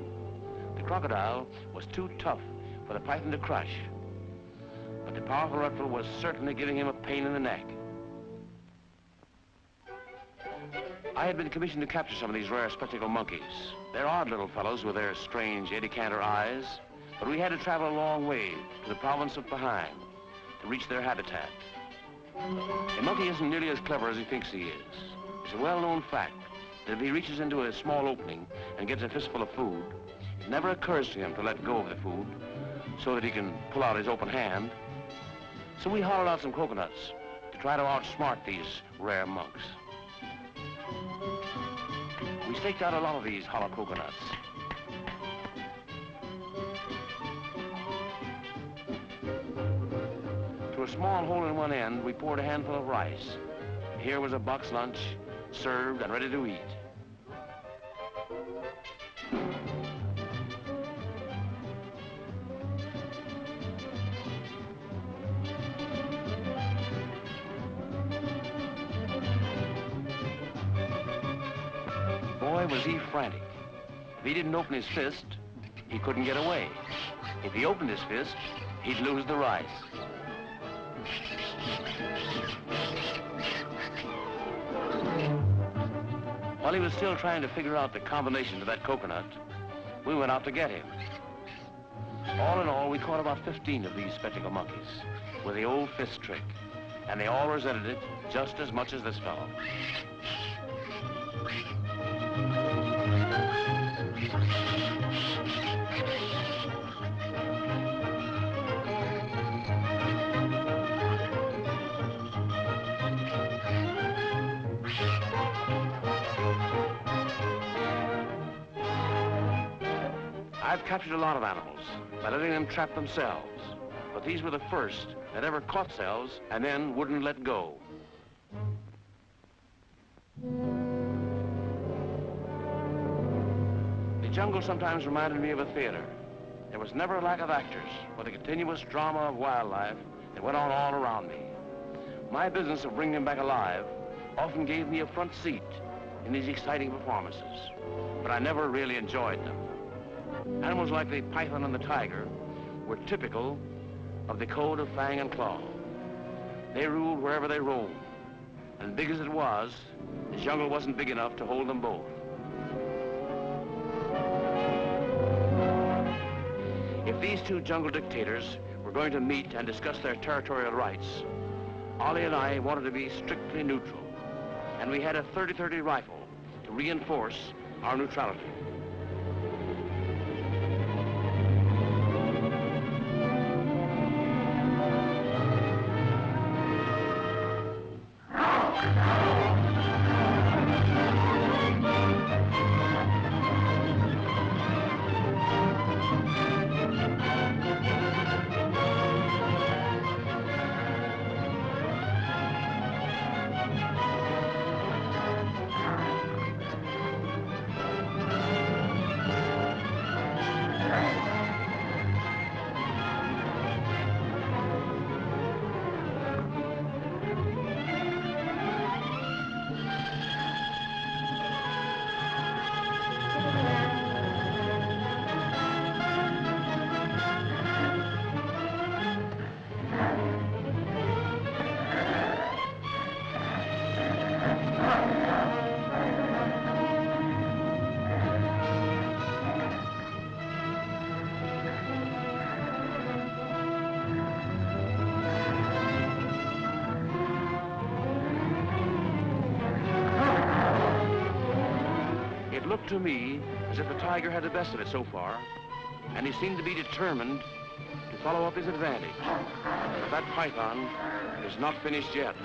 The crocodile was too tough for the python to crush, but the powerful reptile was certainly giving him a pain in the neck. I had been commissioned to capture some of these rare spectacle monkeys. They're odd little fellows with their strange Eddie-Cantor eyes, but we had to travel a long way to the province of Pahang to reach their habitat. A monkey isn't nearly as clever as he thinks he is. It's a well-known fact that if he reaches into a small opening and gets a fistful of food, it never occurs to him to let go of the food so that he can pull out his open hand. So we hollowed out some coconuts to try to outsmart these rare monks. We staked out a lot of these hollow coconuts. To a small hole in one end, we poured a handful of rice. Here was a box lunch, served and ready to eat. Boy, was he frantic. If he didn't open his fist, he couldn't get away. If he opened his fist, he'd lose the rice. While he was still trying to figure out the combination to that coconut, we went out to get him. All in all, we caught about 15 of these spectacle monkeys with the old fist trick, and they all resented it just as much as this fellow. I've captured a lot of animals by letting them trap themselves, but these were the first that ever caught themselves and then wouldn't let go. The jungle sometimes reminded me of a theater. There was never a lack of actors for the continuous drama of wildlife that went on all around me. My business of bringing them back alive often gave me a front seat in these exciting performances, but I never really enjoyed them. Animals like the python and the tiger were typical of the code of Fang and Claw. They ruled wherever they roamed, and big as it was, the jungle wasn't big enough to hold them both. If these two jungle dictators were going to meet and discuss their territorial rights, Ollie and I wanted to be strictly neutral, and we had a 30-30 rifle to reinforce our neutrality. It looked to me as if the tiger had the best of it so far, and he seemed to be determined to follow up his advantage. But that python is not finished yet.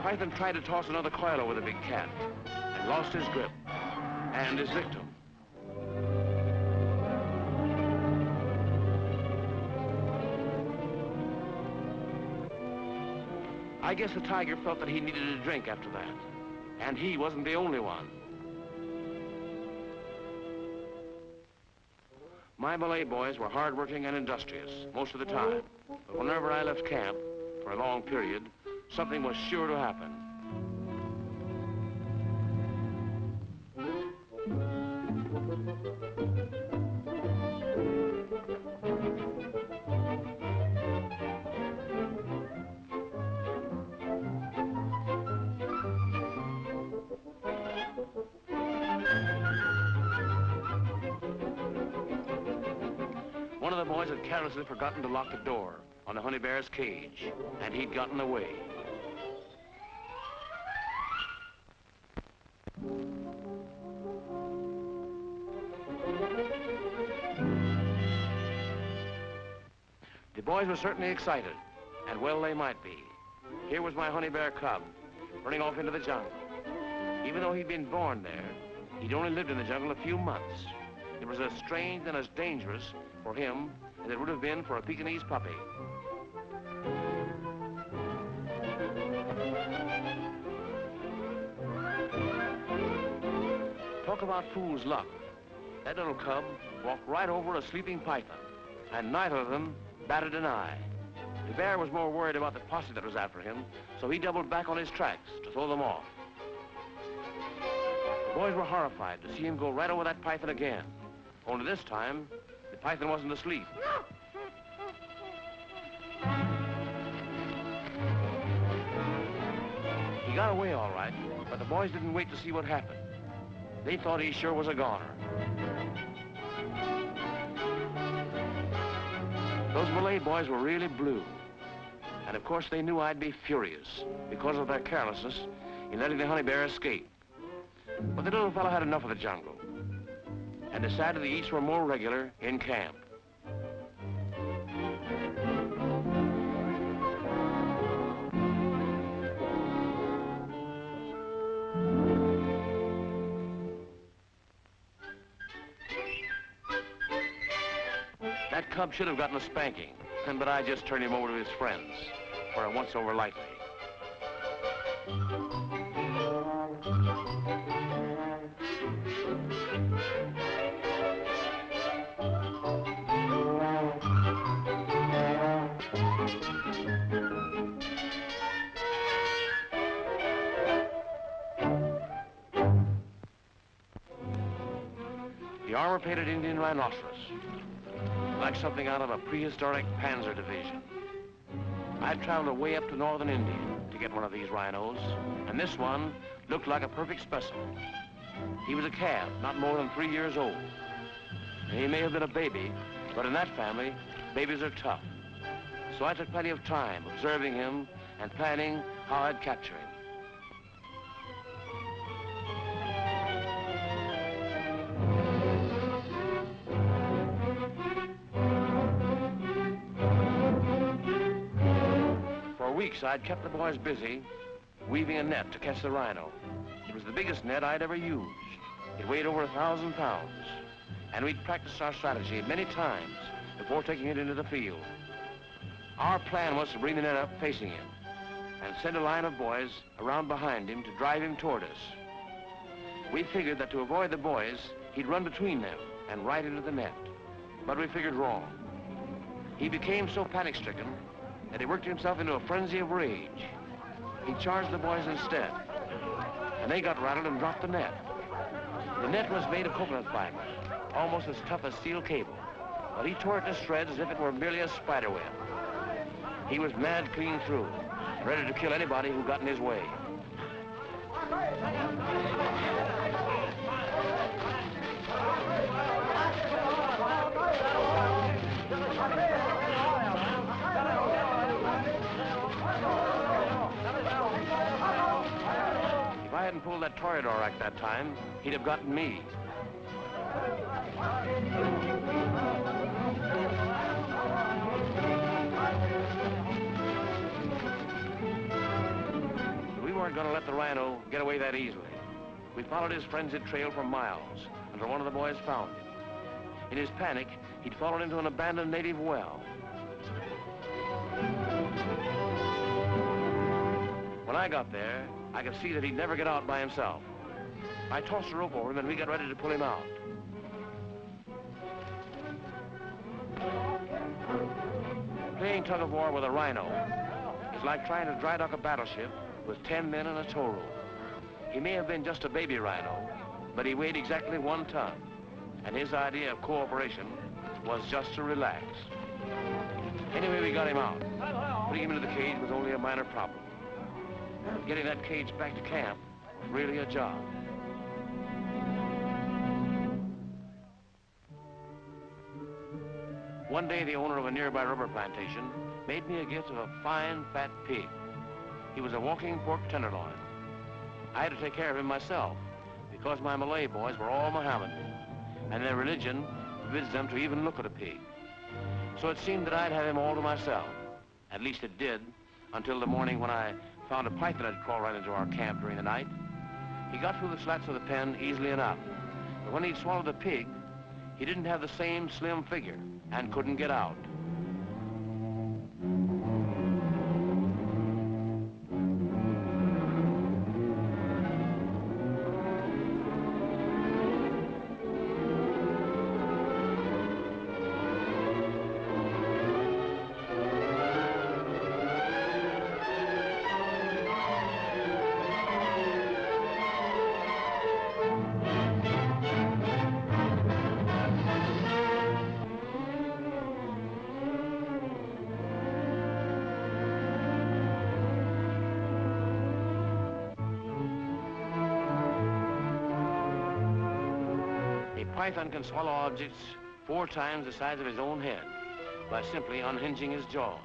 Python tried to toss another coil over the big cat and lost his grip and his victim. I guess the tiger felt that he needed a drink after that, and he wasn't the only one. My Malay boys were hardworking and industrious most of the time, but whenever I left camp for a long period, something was sure to happen. boys had carelessly forgotten to lock the door on the honey bear's cage, and he'd gotten away. The boys were certainly excited, and well they might be. Here was my honey bear cub, running off into the jungle. Even though he'd been born there, he'd only lived in the jungle a few months. It was as strange and as dangerous for him as it would have been for a Pekingese puppy. Talk about fool's luck. That little cub walked right over a sleeping python, and neither of them batted an eye. The bear was more worried about the posse that was after him, so he doubled back on his tracks to throw them off. The boys were horrified to see him go right over that python again. Only this time, the python wasn't asleep. He got away all right, but the boys didn't wait to see what happened. They thought he sure was a goner. Those Malay boys were really blue. And of course they knew I'd be furious because of their carelessness in letting the honey bear escape. But the little fellow had enough of the jungle and decided the eats were more regular in camp. That cub should have gotten a spanking, but I just turned him over to his friends for a once-over lightly. The armor-plated Indian rhinoceros, like something out of a prehistoric panzer division. I'd traveled way up to northern India to get one of these rhinos, and this one looked like a perfect specimen. He was a calf, not more than 3 years old. He may have been a baby, but in that family, babies are tough. So I took plenty of time observing him and planning how I'd capture him. For weeks, I'd kept the boys busy weaving a net to catch the rhino. It was the biggest net I'd ever used. It weighed over 1,000 pounds, and we'd practiced our strategy many times before taking it into the field. Our plan was to bring the net up facing him and send a line of boys around behind him to drive him toward us. We figured that to avoid the boys, he'd run between them and right into the net. But we figured wrong. He became so panic-stricken that he worked himself into a frenzy of rage. He charged the boys instead, and they got rattled and dropped the net. The net was made of coconut fiber, almost as tough as steel cable, but he tore it to shreds as if it were merely a spider web. He was mad clean through, ready to kill anybody who got in his way. If I hadn't pulled that toreador act that time, he'd have gotten me. We weren't going to let the rhino get away that easily. We followed his frenzied trail for miles until one of the boys found him. In his panic, he'd fallen into an abandoned native well. When I got there, I could see that he'd never get out by himself. I tossed a rope over him and we got ready to pull him out. Playing tug-of-war with a rhino is like trying to dry dock a battleship with 10 men and a tow rope. He may have been just a baby rhino, but he weighed exactly 1 ton, and his idea of cooperation was just to relax. Anyway, we got him out. Putting him into the cage was only a minor problem. But getting that cage back to camp was really a job. One day, the owner of a nearby rubber plantation made me a gift of a fine, fat pig. He was a walking pork tenderloin. I had to take care of him myself because my Malay boys were all Mohammedan, and their religion forbids them to even look at a pig. So it seemed that I'd have him all to myself. At least it did, until the morning when I found a python had crawled right into our camp during the night. He got through the slats of the pen easily enough, but when he'd swallowed the pig, he didn't have the same slim figure and couldn't get out. Python can swallow objects 4 times the size of his own head by simply unhinging his jaws.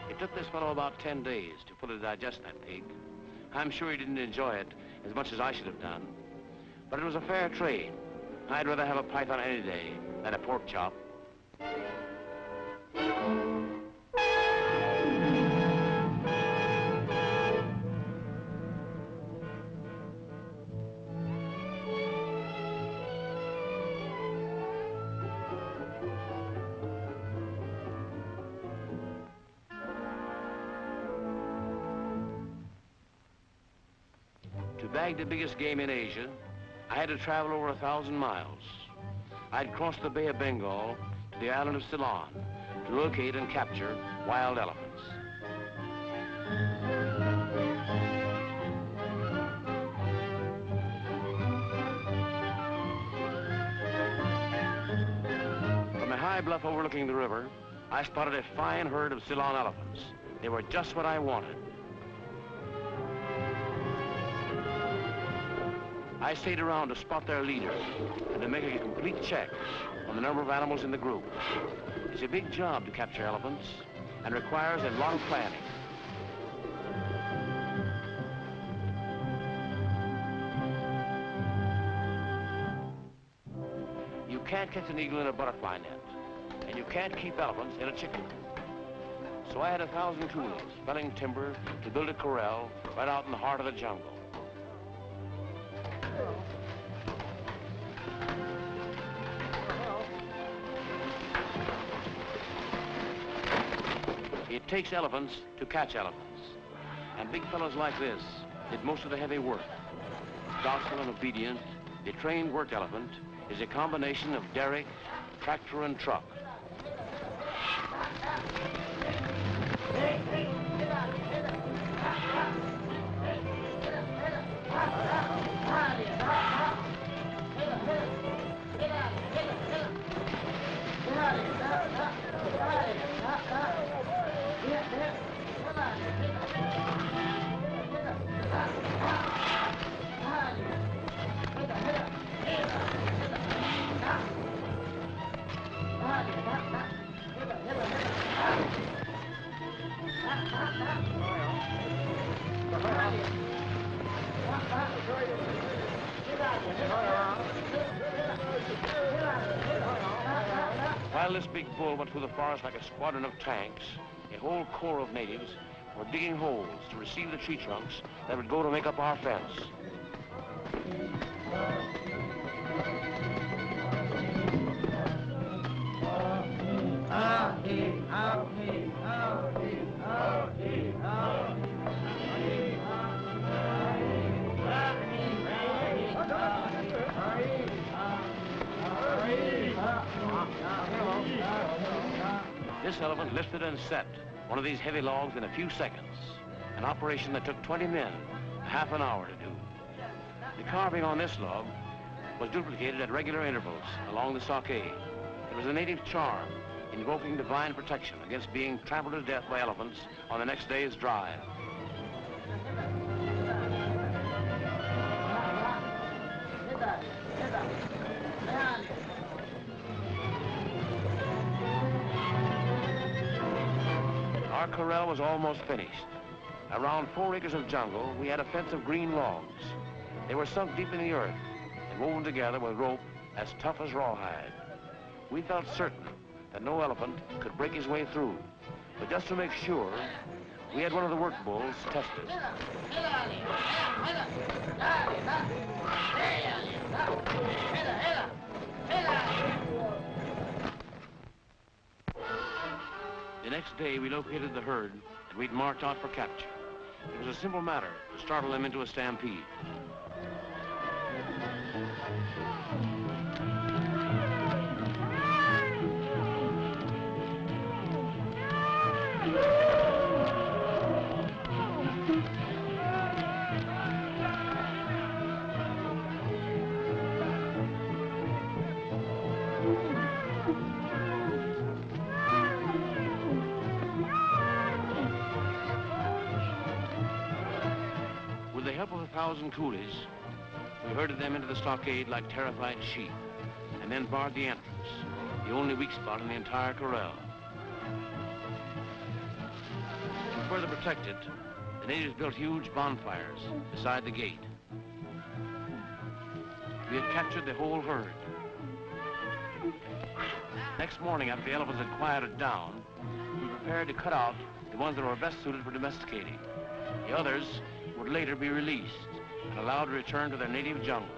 It took this fellow about 10 days to fully digest that pig. I'm sure he didn't enjoy it as much as I should have done, but it was a fair trade. I'd rather have a python any day than a pork chop. To bag the biggest game in Asia, I had to travel over 1,000 miles. I'd cross the Bay of Bengal to the island of Ceylon to locate and capture wild elephants. From a high bluff overlooking the river, I spotted a fine herd of Ceylon elephants. They were just what I wanted. I stayed around to spot their leader and to make a complete check on the number of animals in the group. It's a big job to capture elephants and requires a lot of planning. You can't catch an eagle in a butterfly net, and you can't keep elephants in a chicken coop. So I had 1,000 coolies felling timber to build a corral right out in the heart of the jungle. It takes elephants to catch elephants, and big fellows like this did most of the heavy work. Docile and obedient, the trained work elephant is a combination of derrick, tractor, and truck. While this big bull went through the forest like a squadron of tanks, a whole corps of natives were digging holes to receive the tree trunks that would go to make up our fence. This elephant lifted and set one of these heavy logs in a few seconds, an operation that took 20 men half an hour to do. The carving on this log was duplicated at regular intervals along the stockade. It was a native charm invoking divine protection against being trampled to death by elephants on the next day's drive. Our corral was almost finished. Around 4 acres of jungle, we had a fence of green logs. They were sunk deep in the earth and woven together with rope as tough as rawhide. We felt certain that no elephant could break his way through. But just to make sure, we had one of the work bulls tested. The next day, we located the herd, and we'd march out for capture. It was a simple matter to startle them into a stampede. With the help of 1,000 coolies, we herded them into the stockade like terrified sheep, and then barred the entrance, the only weak spot in the entire corral. To further protect it, the natives built huge bonfires beside the gate. We had captured the whole herd. Next morning, after the elephants had quieted down, we prepared to cut out the ones that were best suited for domesticating. The others would later be released and allowed to return to their native jungle.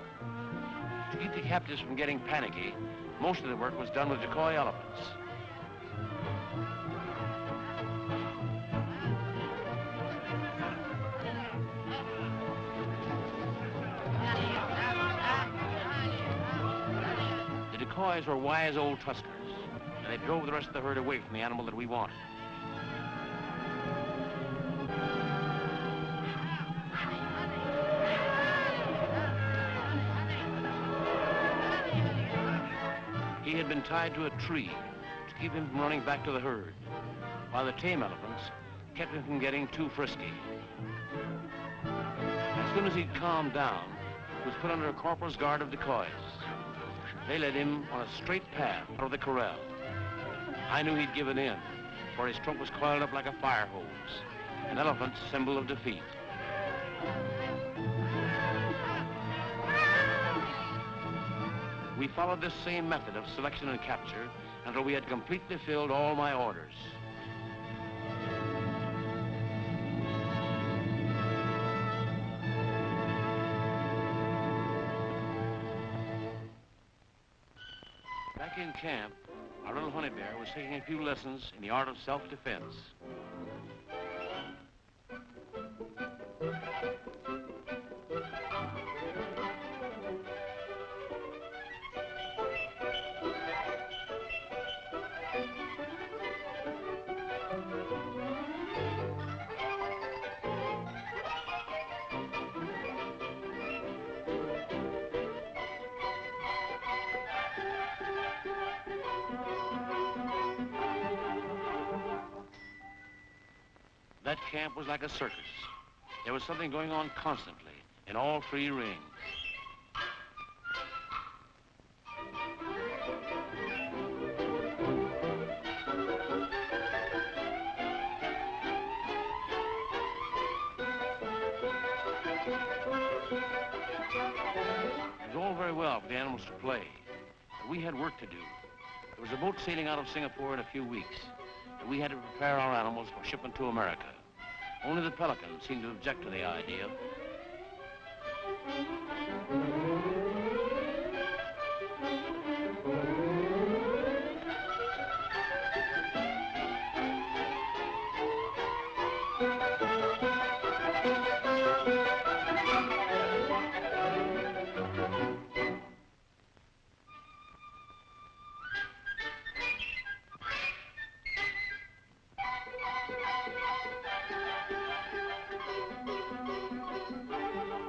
To keep the captives from getting panicky, most of the work was done with decoy elephants. The decoys were wise old tuskers, and they drove the rest of the herd away from the animal that we wanted. He had been tied to a tree to keep him from running back to the herd, while the tame elephants kept him from getting too frisky. As soon as he'd calmed down, he was put under a corporal's guard of decoys. They led him on a straight path out of the corral. I knew he'd given in, for his trunk was coiled up like a fire hose, an elephant's symbol of defeat. We followed this same method of selection and capture until we had completely filled all my orders. Back in camp, our little honey bear was taking a few lessons in the art of self-defense. That camp was like a circus. There was something going on constantly in all three rings. It was all very well for the animals to play, but we had work to do. There was a boat sailing out of Singapore in a few weeks, and we had to prepare our animals for shipment to America. Only the pelican seemed to object to the idea.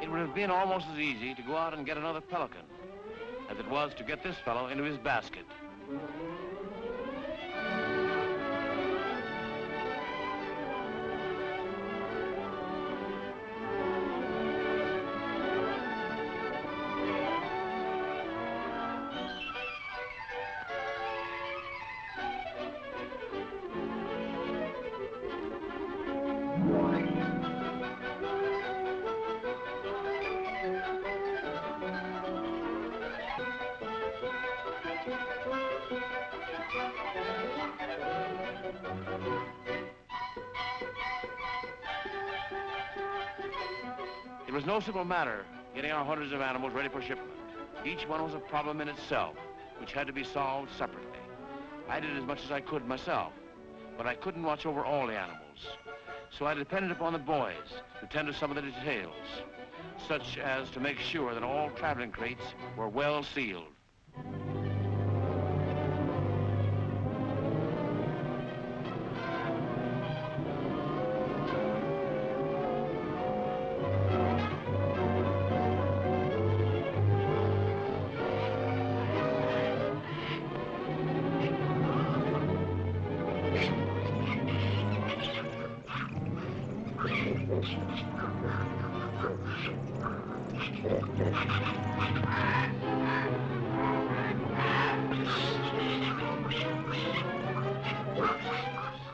It would have been almost as easy to go out and get another pelican as it was to get this fellow into his basket. It was no simple matter getting our hundreds of animals ready for shipment. Each one was a problem in itself, which had to be solved separately. I did as much as I could myself, but I couldn't watch over all the animals. So I depended upon the boys to tend to some of the details, such as to make sure that all traveling crates were well sealed.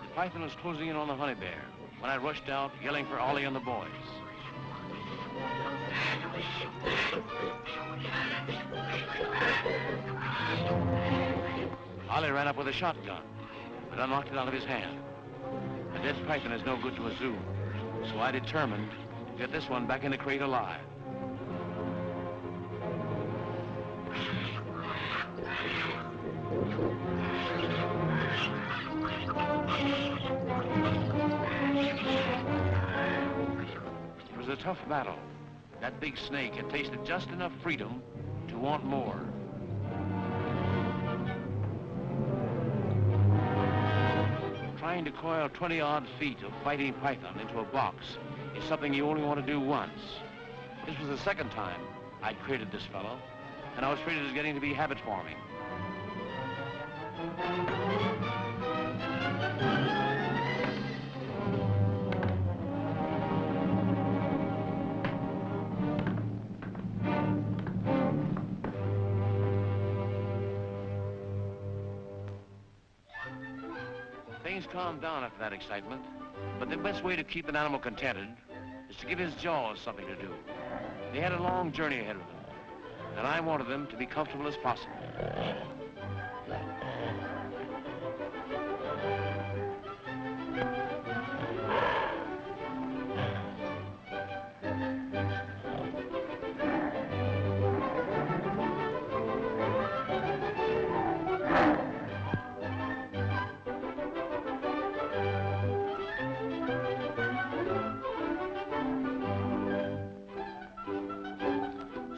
The python was closing in on the honey bear when I rushed out, yelling for Ollie and the boys. Ollie ran up with a shotgun, but I knocked it out of his hand. A dead python is no good to a zoo, so I determined to get this one back in the crate alive. It was a tough battle. That big snake had tasted just enough freedom to want more. Trying to coil 20-odd feet of fighting python into a box is something you only want to do once. This was the second time I'd created this fellow, and I was afraid it was getting to be habit-forming. Things calmed down after that excitement, but the best way to keep an animal contented is to give his jaws something to do. They had a long journey ahead of them, and I wanted them to be comfortable as possible.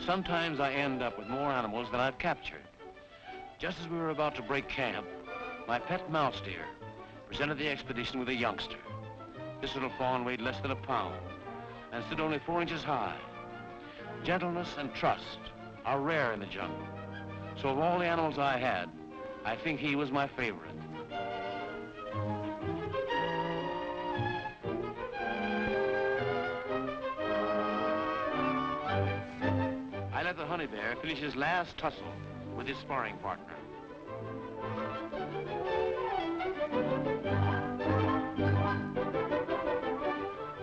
Sometimes I end up with more animals than I've captured. Just as we were about to break camp, my pet mouse deer presented the expedition with a youngster. This little fawn weighed less than a pound and stood only 4 inches high. Gentleness and trust are rare in the jungle. So of all the animals I had, I think he was my favorite. I let the honey bear finish his last tussle with his sparring partner.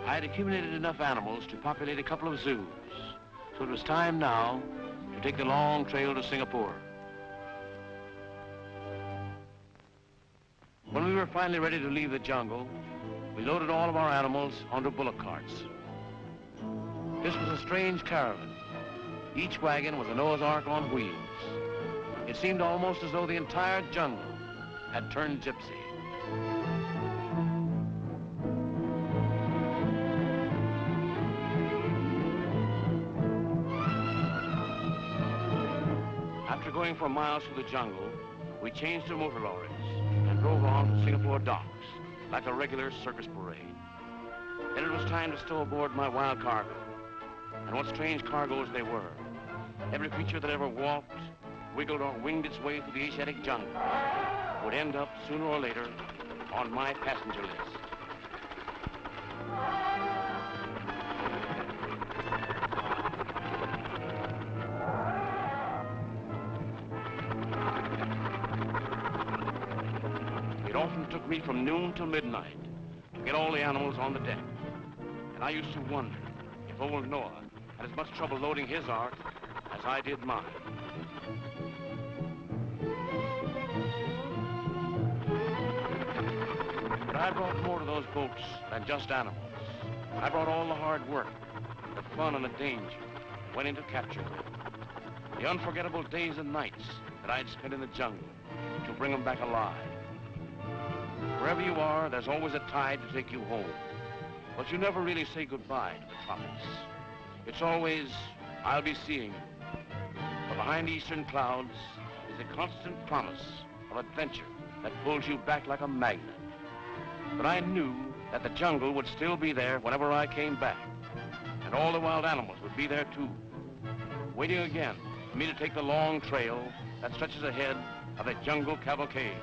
I had accumulated enough animals to populate a couple of zoos, so it was time now to take the long trail to Singapore. When we were finally ready to leave the jungle, we loaded all of our animals onto bullock carts. This was a strange caravan. Each wagon was a Noah's Ark on wheels. It seemed almost as though the entire jungle had turned gypsy. After going for miles through the jungle, we changed to motor lorries and drove on to Singapore docks like a regular circus parade. Then it was time to stow aboard my wild cargo. And what strange cargoes they were. Every creature that ever walked, wiggled, or winged its way through the Asiatic jungle would end up, sooner or later, on my passenger list. It often took me from noon till midnight to get all the animals on the deck. And I used to wonder if old Noah had as much trouble loading his ark as I did mine. But I brought more to those boats than just animals. I brought all the hard work, the fun and the danger that went into capturing them. The unforgettable days and nights that I'd spent in the jungle to bring them back alive. Wherever you are, there's always a tide to take you home. But you never really say goodbye to the tropics. It's always, I'll be seeing you. But behind eastern clouds is a constant promise of adventure that pulls you back like a magnet. But I knew that the jungle would still be there whenever I came back. And all the wild animals would be there too, waiting again for me to take the long trail that stretches ahead of a jungle cavalcade.